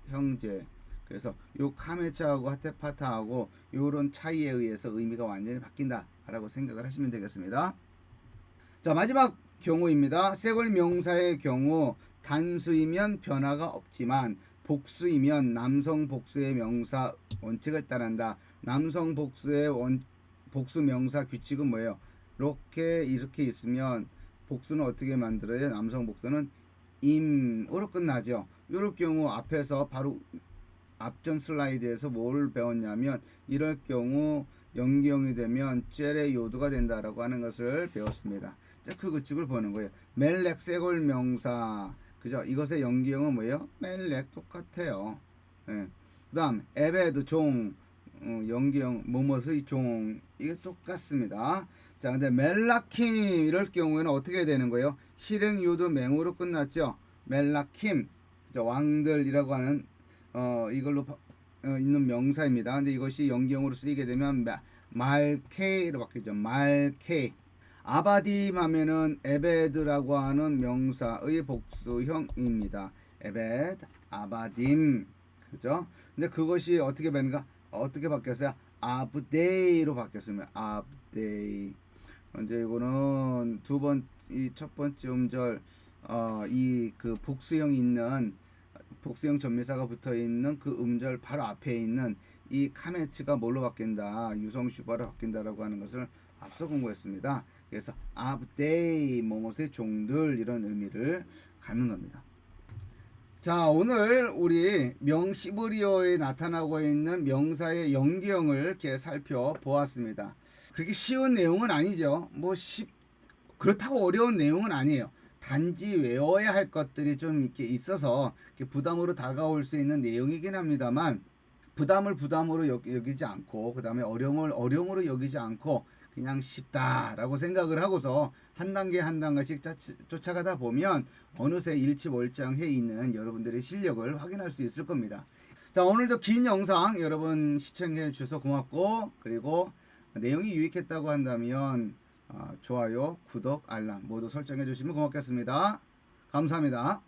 형제. 그래서 요 카메차하고 하테파타하고 요런 차이에 의해서 의미가 완전히 바뀐다 라고 생각을 하시면 되겠습니다. 자, 마지막 경우입니다. 세골 명사의 경우 단수이면 변화가 없지만 복수이면 남성 복수의 명사 원칙을 따른다. 남성 복수의 복수 명사 규칙은 뭐예요? 이렇게 있으면 복수는 어떻게 만들어요? 남성 복수는 임으로 끝나죠. 이럴 경우 앞에서 바로 앞전 슬라이드에서 뭘 배웠냐면 이럴 경우 연기형이 되면 젤의 요도가 된다라고 하는 것을 배웠습니다. 자, 그 규칙을 보는 거예요. 멜렉 세골 명사 그죠? 이것의 연기형은 뭐예요? 멜렉 똑같아요. 예. 그 다음 에베드 종 연기형 뭐뭇의 종 이게 똑같습니다. 자, 근데 멜라킴 이럴 경우에는 어떻게 되는 거예요? 실행요도 맹으로 끝났죠. 멜라킴 왕들이라고 하는 이걸로 있는 명사입니다. 근데 이것이 연기형으로 쓰이게 되면 말케이로 바뀌죠. 말케이. 아바딤 하면은 에베드라고 하는 명사의 복수형입니다. 에베드, 아바딤. 그죠? 근데 그것이 어떻게 변가? 어떻게 바뀌었어요? 아브데이로 바뀌었습니다. 아브데이. 이제 이거는 이 첫 번째 음절 이 그 복수형이 있는 복수형 전미사가 붙어 있는 그 음절 바로 앞에 있는 이 카메츠가 뭘로 바뀐다? 유성 슈바로 바뀐다라고 하는 것을 앞서 공부했습니다. 그래서 아브데이 뭐뭇의 종들 이런 의미를 갖는 겁니다. 자, 오늘 우리 시브리어에 나타나고 있는 명사의 연기형을 이렇게 살펴보았습니다. 그렇게 쉬운 내용은 아니죠. 그렇다고 어려운 내용은 아니에요. 단지 외워야 할 것들이 좀 이렇게 있어서 이렇게 부담으로 다가올 수 있는 내용이긴 합니다만, 부담을 부담으로 여기지 않고, 그 다음에 어려움을 어려움으로 여기지 않고, 그냥 쉽다라고 생각을 하고서 한 단계 한 단계씩 쫓아가다 보면 어느새 일취월장해 있는 여러분들의 실력을 확인할 수 있을 겁니다. 자, 오늘도 긴 영상 여러분 시청해 주셔서 고맙고, 그리고 내용이 유익했다고 한다면 좋아요, 구독, 알람 모두 설정해 주시면 고맙겠습니다. 감사합니다.